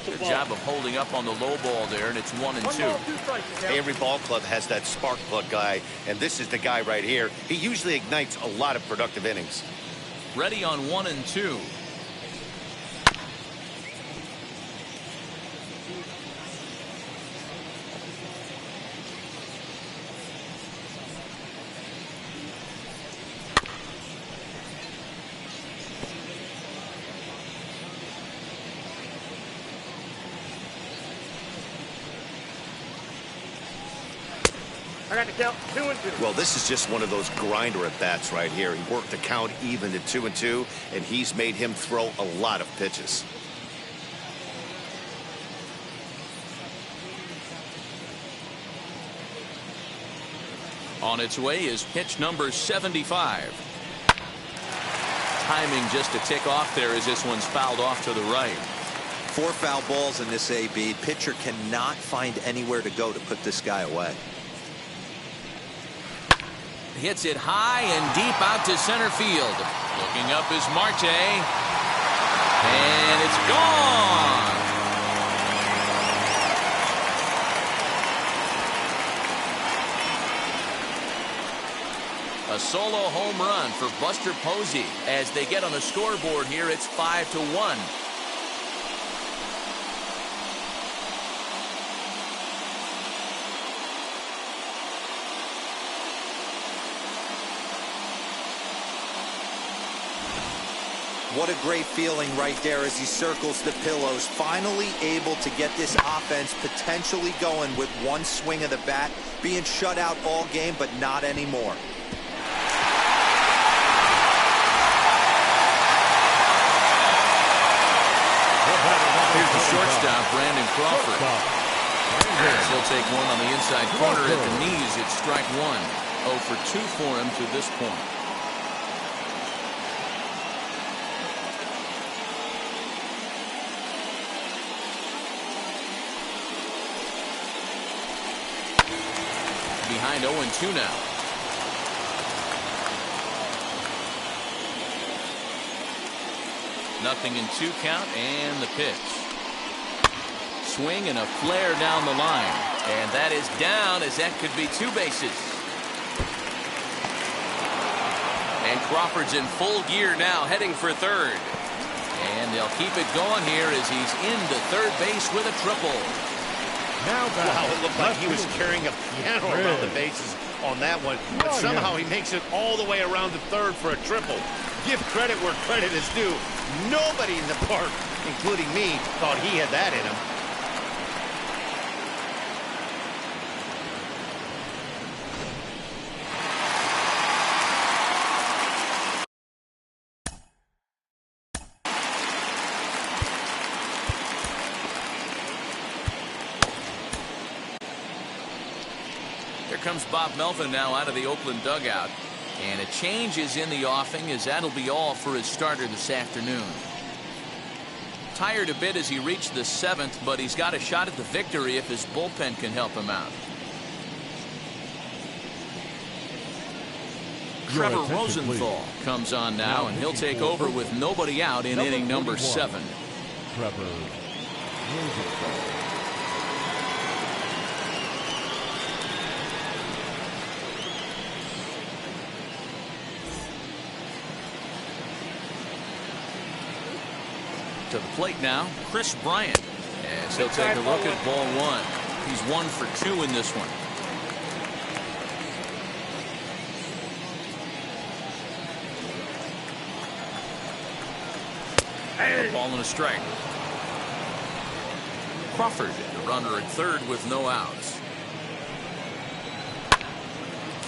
Good job of holding up on the low ball there, and it's 1-2. Every ball club has that spark plug guy, and this is the guy right here. He usually ignites a lot of productive innings. Ready on 1-2. I got to count 2-2. Well, this is just one of those grinder at-bats right here. He worked the count even to 2-2, and he's made him throw a lot of pitches. On its way is pitch number 75. Timing just a tick off there as this one's fouled off to the right. 4 foul balls in this AB. Pitcher cannot find anywhere to go to put this guy away. Hits it high and deep out to center field. Looking up is Marte. And it's gone. A solo home run for Buster Posey. As they get on the scoreboard here, it's 5-1. What a great feeling right there as he circles the pillows. Finally able to get this offense potentially going with one swing of the bat. Being shut out all game, but not anymore. Here's the shortstop, Brandon Crawford. He'll take one on the inside corner at the knees. It's strike 1. 0 for 2 for him to this point. Behind 0-2 now. Nothing in 2 count, and the pitch. Swing and a flare down the line. And that is down, as that could be 2 bases. And Crawford's in full gear now, heading for third. And they'll keep it going here as he's into third base with a triple. Wow, it looked like he was carrying a piano around the bases on that one, but somehow he makes it all the way around to third for a triple. Give credit where credit is due. Nobody in the park, including me, thought he had that in him. comes Bob Melvin now out of the Oakland dugout. And a change is in the offing, as that'll be all for his starter this afternoon. Tired a bit as he reached the 7th, but he's got a shot at the victory if his bullpen can help him out. Trevor Rosenthal comes on now, and he'll take over with nobody out in inning number 7. Trevor Rosenthal. To the plate now, Chris Bryant, as he'll take a look at ball 1. He's 1 for 2 in this one. A ball and a strike. Crawford, the runner at third with no outs.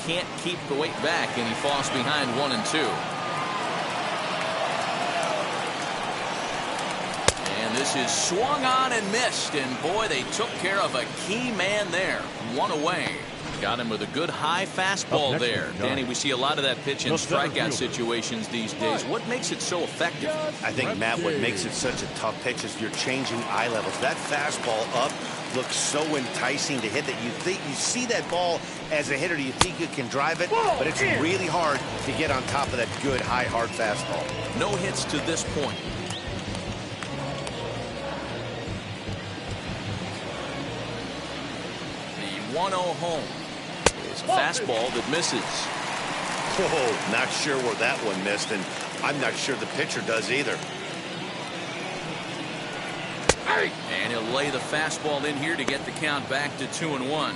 Can't keep the weight back, and he falls behind 1 and 2. And this is swung on and missed, and boy, they took care of a key man there. 1 away. Got him with a good high fastball there. Danny, we see a lot of that pitch in strikeout situations these days. What makes it so effective? I think, Matt, what makes it such a tough pitch is you're changing eye levels. That fastball up looks so enticing to hit that you think you see that ball as a hitter. You think you can drive it, but it's really hard to get on top of that good high hard fastball. No hits to this point. The 1-0 home. It's a fastball that misses. Whoa, not sure where that one missed, and I'm not sure the pitcher does either. And he'll lay the fastball in here to get the count back to 2-1.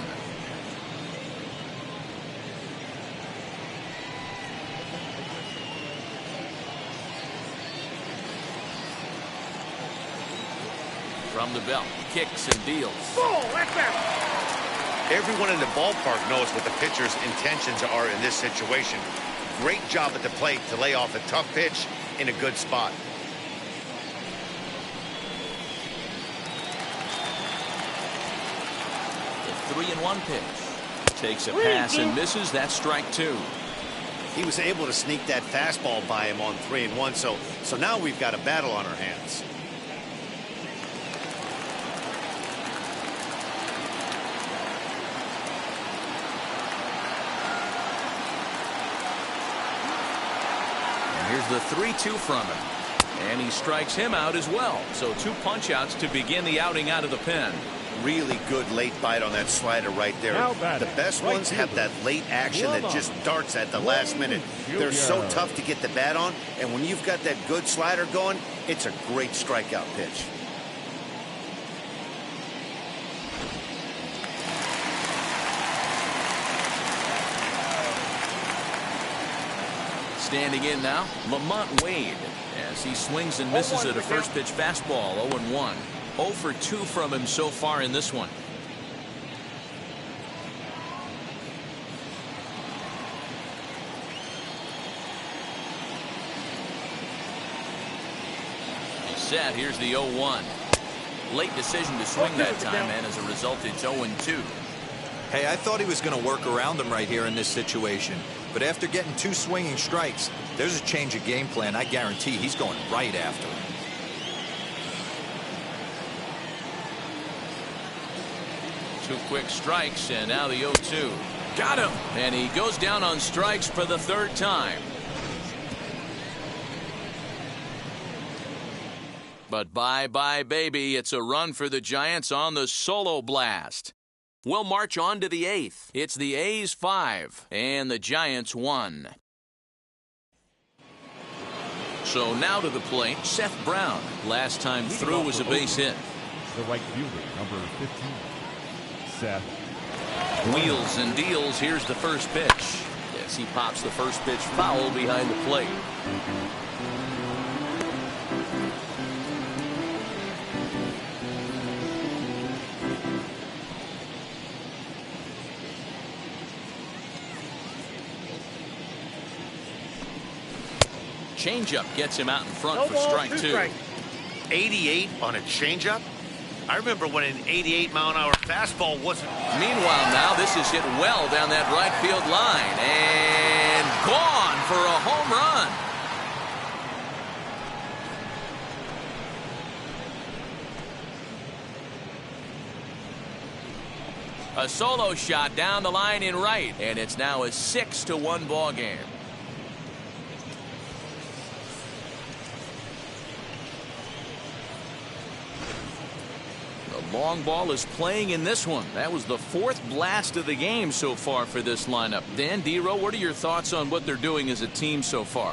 From the belt, kicks and deals. Everyone in the ballpark knows what the pitcher's intentions are in this situation. Great job at the plate to lay off a tough pitch in a good spot. The 3-1 pitch. Takes a pass and misses. That's strike 2. He was able to sneak that fastball by him on 3-1, so now we've got a battle on our hands. Here's the 3-2 from him. And he strikes him out as well. So 2 punch-outs to begin the outing out of the pen. Really good late bite on that slider right there. The best ones have that late action that just darts at the last minute. They're so tough to get the bat on, and when you've got that good slider going, it's a great strikeout pitch. Standing in now, Lamont Wade, as he swings and misses at a first pitch fastball. 0-1. 0 for 2 from him so far in this one. He's set. Here's the 0-1. Late decision to swing that time, and as a result, it's 0-2. Hey, I thought he was going to work around him right here in this situation. But after getting 2 swinging strikes, there's a change of game plan. I guarantee he's going right after him. 2 quick strikes, and now the 0-2. Got him! And he goes down on strikes for the 3rd time. But bye-bye, baby. It's a run for the Giants on the solo blast. We'll march on to the 8th. It's the A's 5 and the Giants 1. So now to the plate, Seth Brown. Last time through was a base hit. The right fielder, number 15, Seth. Wheels and deals. Here's the first pitch. Yes, he pops the first pitch foul behind the plate. Changeup gets him out in front for strike 2. 88 on a changeup? I remember when an 88-mile-an-hour fastball wasn't... Meanwhile, now this is hit well down that right field line. And gone for a home run. A solo shot down the line in right, and it's now a 6-1 ball game. The long ball is playing in this one. That was the 4th blast of the game so far for this lineup. Dan, D-Row, what are your thoughts on what they're doing as a team so far?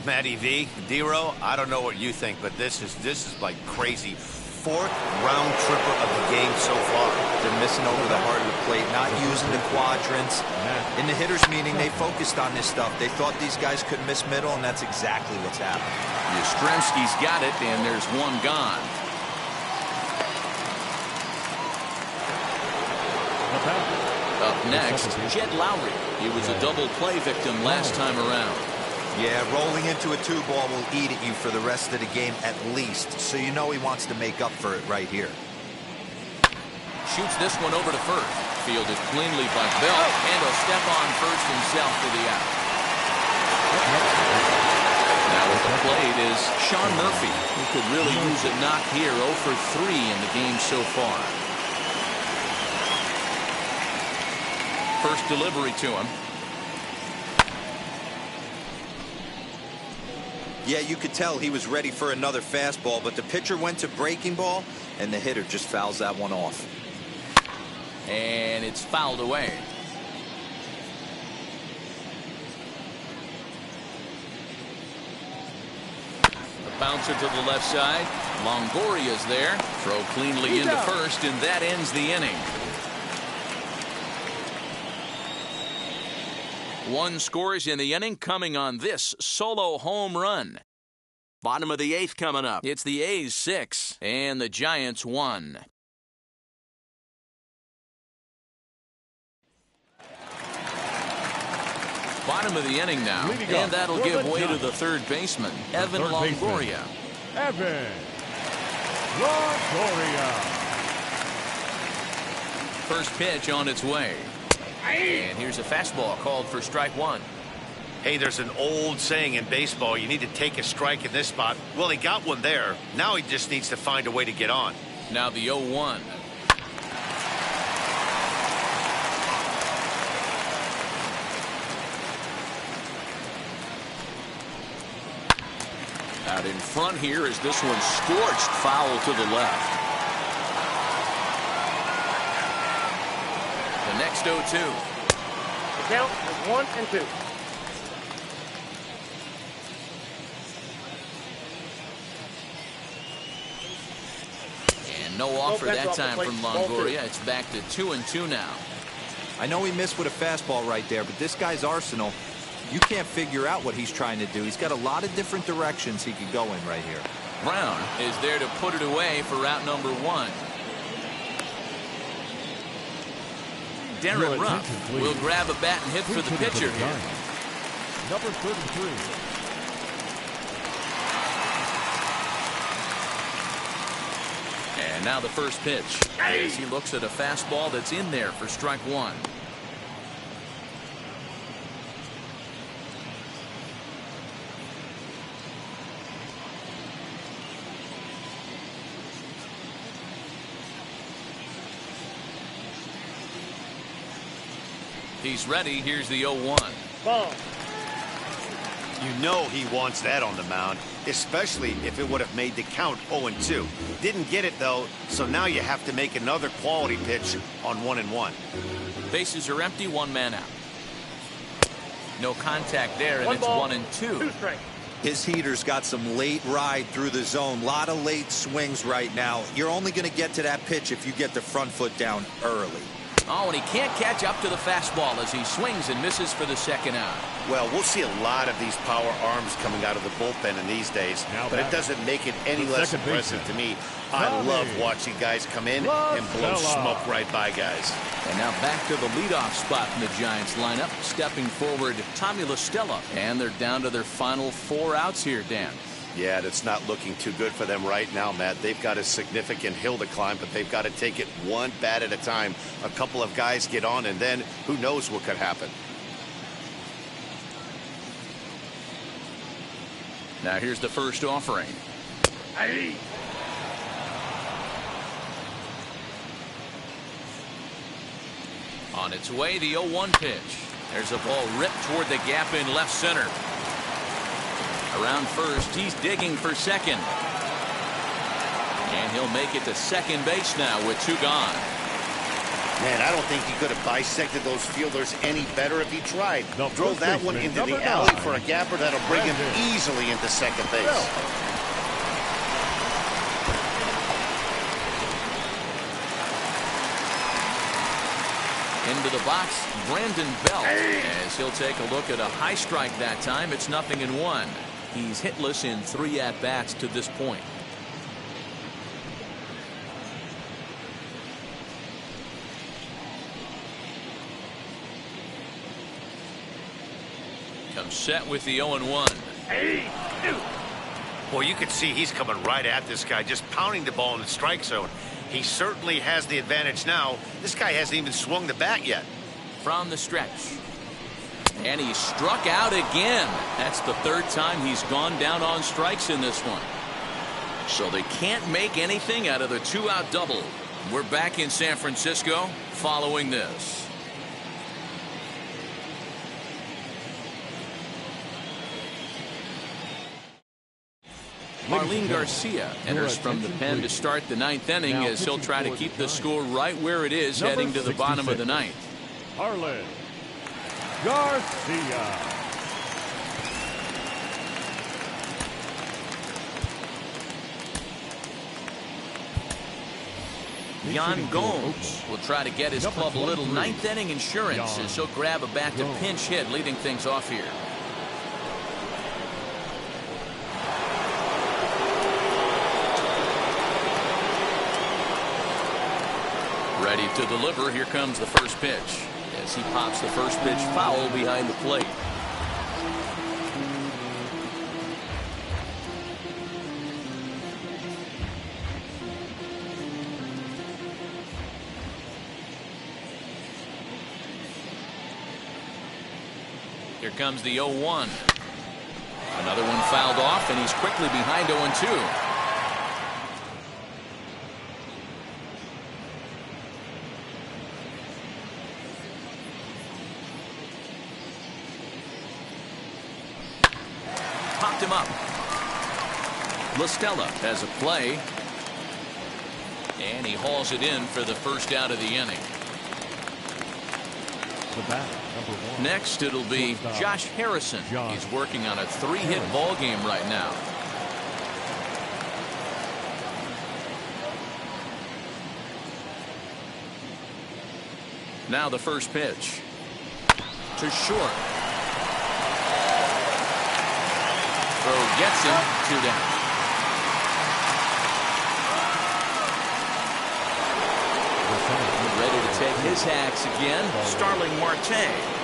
Matty V, D-Row, I don't know what you think, but this is like crazy. 4th round tripper of the game so far. They're missing over the heart of the plate, not using the quadrants. In the hitters meeting, they focused on this stuff. They thought these guys could miss middle, and that's exactly what's happened. Yastrzemski's got it, and there's one gone. Up next, Jed Lowry. He was a double play victim last time around. Yeah, rolling into a 2-ball will eat at you for the rest of the game at least, so you know he wants to make up for it right here. Shoots this one over to first. Fielded cleanly by Bell, and he'll step on first himself for the out. Now at the plate is Sean Murphy, who could really use a knock here. 0 for 3 in the game so far. First delivery to him. Yeah, you could tell he was ready for another fastball, but the pitcher went to breaking ball, and the hitter just fouls that one off. And it's fouled away. The bouncer to the left side. Longoria's there. Throw cleanly into first, and that ends the inning. 1 scores in the inning coming on this solo home run. Bottom of the 8th coming up. It's the A's 6 and the Giants 1. Bottom of the inning now, and that'll give way to the third baseman, Evan Longoria. Evan Longoria. First pitch on its way. And here's a fastball called for strike 1. Hey, there's an old saying in baseball, you need to take a strike in this spot. Well, he got one there. Now he just needs to find a way to get on. Now the 0-1. Out in front here as this one scorched foul to the left. The next 0-2. The count is 1 and 2. And no offer that time from Longoria. It's back to 2-2 now. I know he missed with a fastball right there, but this guy's arsenal, you can't figure out what he's trying to do. He's got a lot of different directions he could go in right here. Brown is there to put it away for route number 1. Darren Ruff will grab a bat and hit for the pitcher here. Number 33. And now the first pitch. As he looks at a fastball that's in there for strike 1. He's ready. Here's the 0-1. Ball. You know he wants that on the mound, especially if it would have made the count 0-2. Didn't get it, though, so now you have to make another quality pitch on 1-1. Bases are empty, 1 man out. No contact there, and 1 it's ball, 1-2. 2 strikes. His heater's got some late ride through the zone. A lot of late swings right now. You're only going to get to that pitch if you get the front foot down early. Oh, and he can't catch up to the fastball as he swings and misses for the second out. Well, we'll see a lot of these power arms coming out of the bullpen in these days, but it doesn't make it any less impressive to me. I love watching guys come in and blow smoke right by guys. And now back to the leadoff spot in the Giants lineup. Stepping forward, Tommy La Stella. And they're down to their final 4 outs here, Dan. Yeah, that's not looking too good for them right now, Matt. They've got a significant hill to climb, but they've got to take it one bat at a time. A couple of guys get on, and then who knows what could happen. Now here's the first offering. Hey. On its way, the 0-1 pitch. There's a ball ripped toward the gap in left center. Around first, he's digging for second. And he'll make it to second base now with 2 gone. Man, I don't think he could have bisected those fielders any better if he tried. No, Drove that one into the alley for a gapper that'll bring him easily into second base. Into the box, Brandon Belt, as he'll take a look at a high strike that time. It's 0-1. He's hitless in 3 at-bats to this point. Comes set with the 0-1. Boy, you can see he's coming right at this guy, just pounding the ball in the strike zone. He certainly has the advantage now. This guy hasn't even swung the bat yet. From the stretch. And he struck out again. That's the 3rd time he's gone down on strikes in this one. So they can't make anything out of the 2-out double. We're back in San Francisco following this. Marlene Garcia enters from the pen to start the 9th inning as he'll try to keep the score right where it is heading to the bottom of the 9th. Marlene Garcia. Yan Gomes will try to get his club a little 9th inning insurance as he'll grab a bat to pinch hit, leading things off here. Ready to deliver. Here comes the first pitch as he pops the first pitch foul behind the plate. Here comes the 0-1. Another one fouled off, and he's quickly behind 0-2. Popped him up. LaStella has a play. And he hauls it in for the first out of the inning. The batter, number 1. Next, it'll be Josh Harrison. He's working on a 3-hit ball game right now. Now the first pitch. To short. Throw gets him. 2 down. Ready to take his hacks again. Starling Marte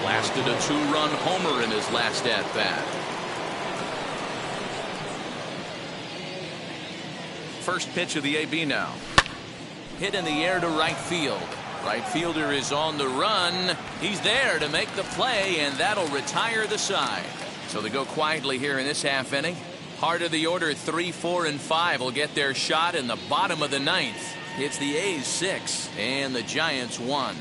lasted a 2-run homer in his last at-bat. First pitch of the AB now. Hit in the air to right field. Right fielder is on the run. He's there to make the play, and that'll retire the side. So they go quietly here in this half inning. Heart of the order, 3, 4, and 5 will get their shot in the bottom of the 9th. It's the A's 6 and the Giants 1.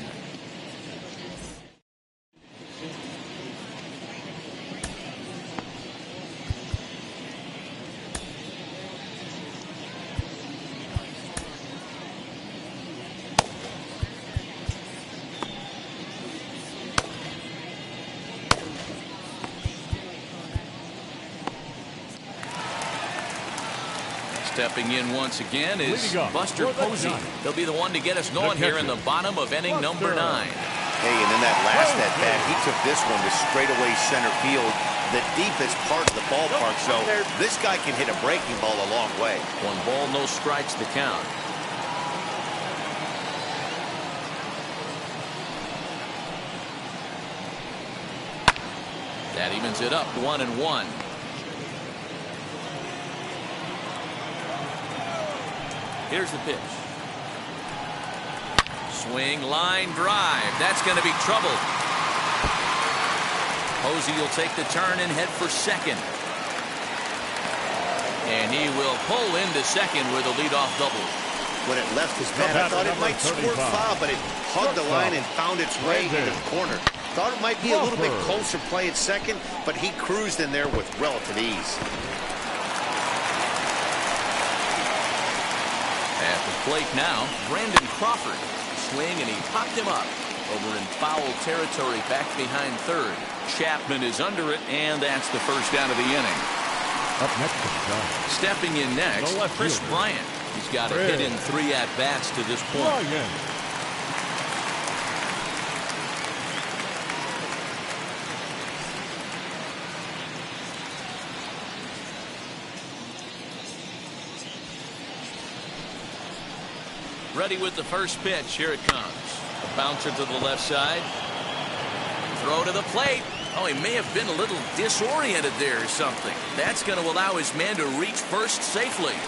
Stepping in once again is Buster Posey. He'll be the one to get us going here in the bottom of inning number 9. Hey, and in that last at-bat, he took this one to straightaway center field, the deepest part of the ballpark, so this guy can hit a breaking ball a long way. 1 ball, no strikes to count. That evens it up 1-1. Here's the pitch. Swing, line, drive. That's going to be trouble. Posey will take the turn and head for second. And he will pull into second with a leadoff double. When it left his bat, I thought it might squirt foul, but it hugged the line and found its way into the corner. Thought it might be a little bit closer play at second, but he cruised in there with relative ease. At the plate now, Brandon Crawford. Swing, and he popped him up. Over in foul territory back behind third. Chapman is under it, and that's the first out of the inning. Up next to the Giants. Stepping in next, Chris Bryant. He's got a hit in 3 at-bats to this point. Ready with the first pitch. Here it comes. A bouncer to the left side. Throw to the plate. Oh, he may have been a little disoriented there or something. That's going to allow his man to reach first safely.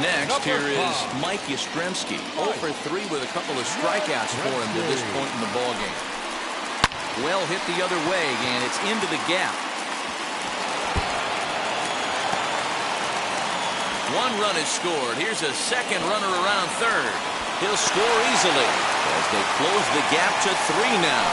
Next, here is Mike Yastrzemski. 0 for 3 with a couple of strikeouts for him to this point in the ballgame. Well hit the other way, and it's into the gap. 1 run is scored. Here's a second runner around third. He'll score easily as they close the gap to 3 now.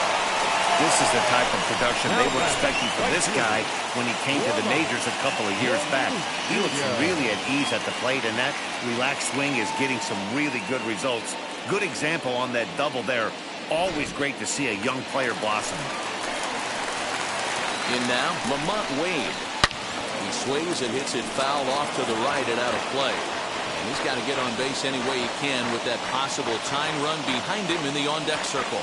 This is the type of production they were expecting from this guy when he came to the majors a couple of years back. He looks really at ease at the plate, and that relaxed swing is getting some really good results. Good example on that double there. Always great to see a young player blossom. In now, Lamont Wade. He sways and hits it foul off to the right and out of play. And he's got to get on base any way he can with that possible tying run behind him in the on-deck circle.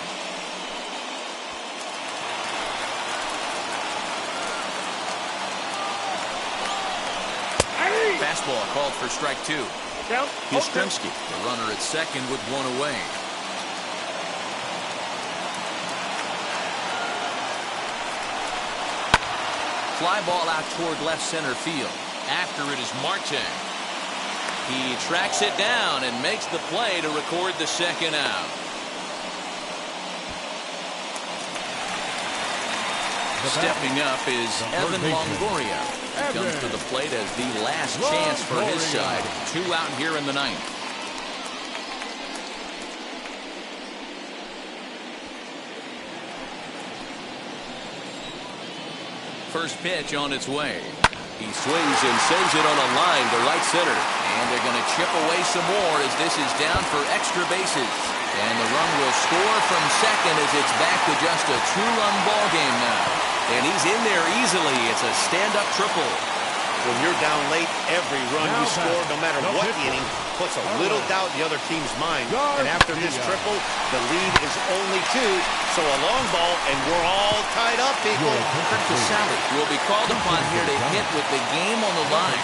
Fastball called for strike 2. Yastrzemski, the runner at second with 1 away. Fly ball out toward left center field. After it is Marte. He tracks it down and makes the play to record the second out. Stepping up is Evan Longoria. He comes to the plate as the last chance for his side. 2 out here in the 9th. First pitch on its way. He swings and sends it on a line to right center. And they're going to chip away some more as this is down for extra bases. And the run will score from second as it's back to just a 2-run ball game now. And he's in there easily. It's a stand-up triple. When you're down late, every run you score, no matter what the inning, puts a little doubt in the other team's mind. And after this triple, the lead is only 2. So a long ball, and we're all tied up, people. Kirk Casale will be called upon here to hit with the game on the line.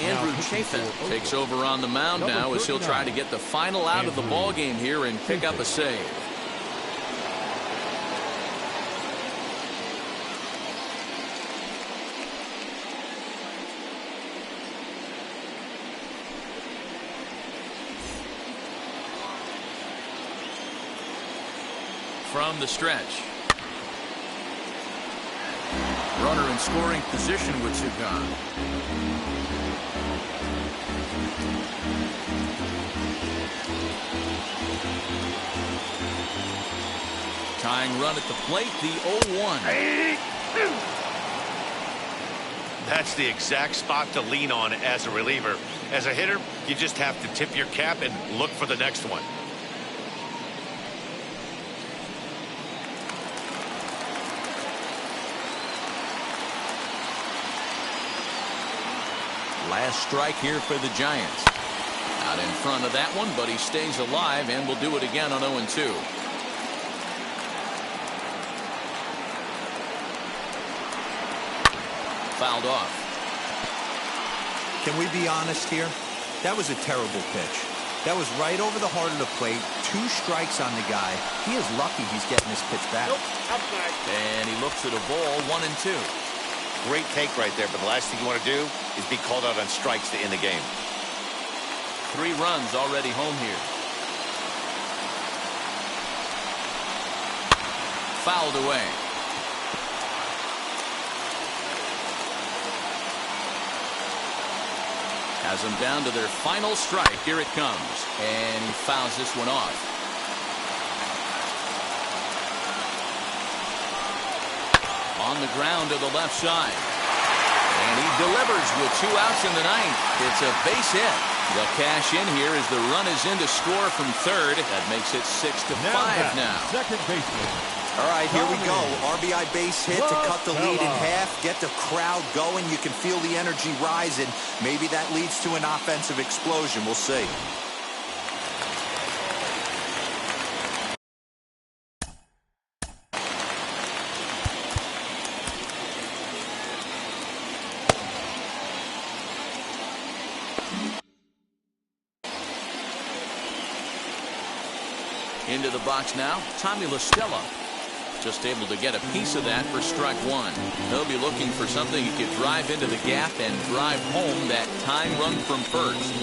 Andrew Chafin takes over on the mound now as he'll try to get the final out of the ball game here and pick up a save. From the stretch. Runner in scoring position with 2 gone. Tying run at the plate, the 0-1. That's the exact spot to lean on as a reliever. As a hitter, you just have to tip your cap and look for the next one. Last strike here for the Giants. Out in front of that one, but he stays alive and will do it again on 0-2. fouled off. Can we be honest here? That was a terrible pitch. That was right over the heart of the plate. 2 strikes on the guy. He is lucky he's getting this pitch back. Nope, outside. And he looks at a ball, 1-2. Great take right there, but the last thing you want to do is be called out on strikes to end the game. 3 runs already home here. Fouled away. Has them down to their final strike. Here it comes. And he fouls this one off. On the ground to the left side. And he delivers with 2 outs in the 9th. It's a base hit. The cash in here as the run is in to score from third. That makes it 6-5 now. Second baseman. All right, here we go. RBI base hit to cut the lead in half, get the crowd going. You can feel the energy rising. Maybe that leads to an offensive explosion. We'll see. Into the box now, Tommy La Stella. Just able to get a piece of that for strike 1. He'll be looking for something he could drive into the gap and drive home that tying run from first.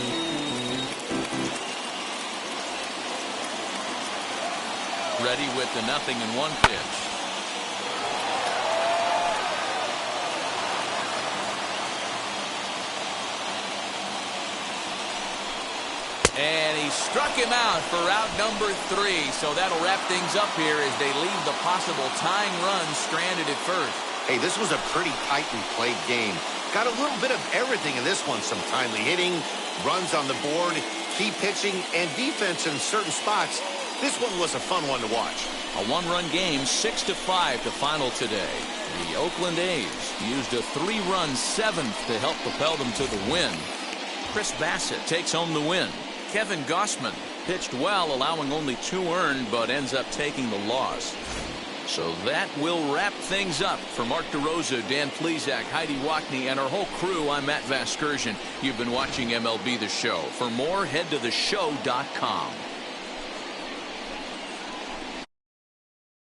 Ready with the 0-1 pitch. And he struck him out for out number 3. So that'll wrap things up here as they leave the possible tying run stranded at first. Hey, this was a pretty tightly played game. Got a little bit of everything in this one. Some timely hitting, runs on the board, key pitching, and defense in certain spots. This one was a fun one to watch. A 1-run game, 6-5 to final today. The Oakland A's used a 3-run 7th to help propel them to the win. Chris Bassett takes home the win. Kevin Gossman pitched well, allowing only 2 earned, but ends up taking the loss. So that will wrap things up. For Mark DeRosa, Dan Plesac, Heidi Wackney, and our whole crew, I'm Matt Vasgersian. You've been watching MLB The Show. For more, head to theshow.com.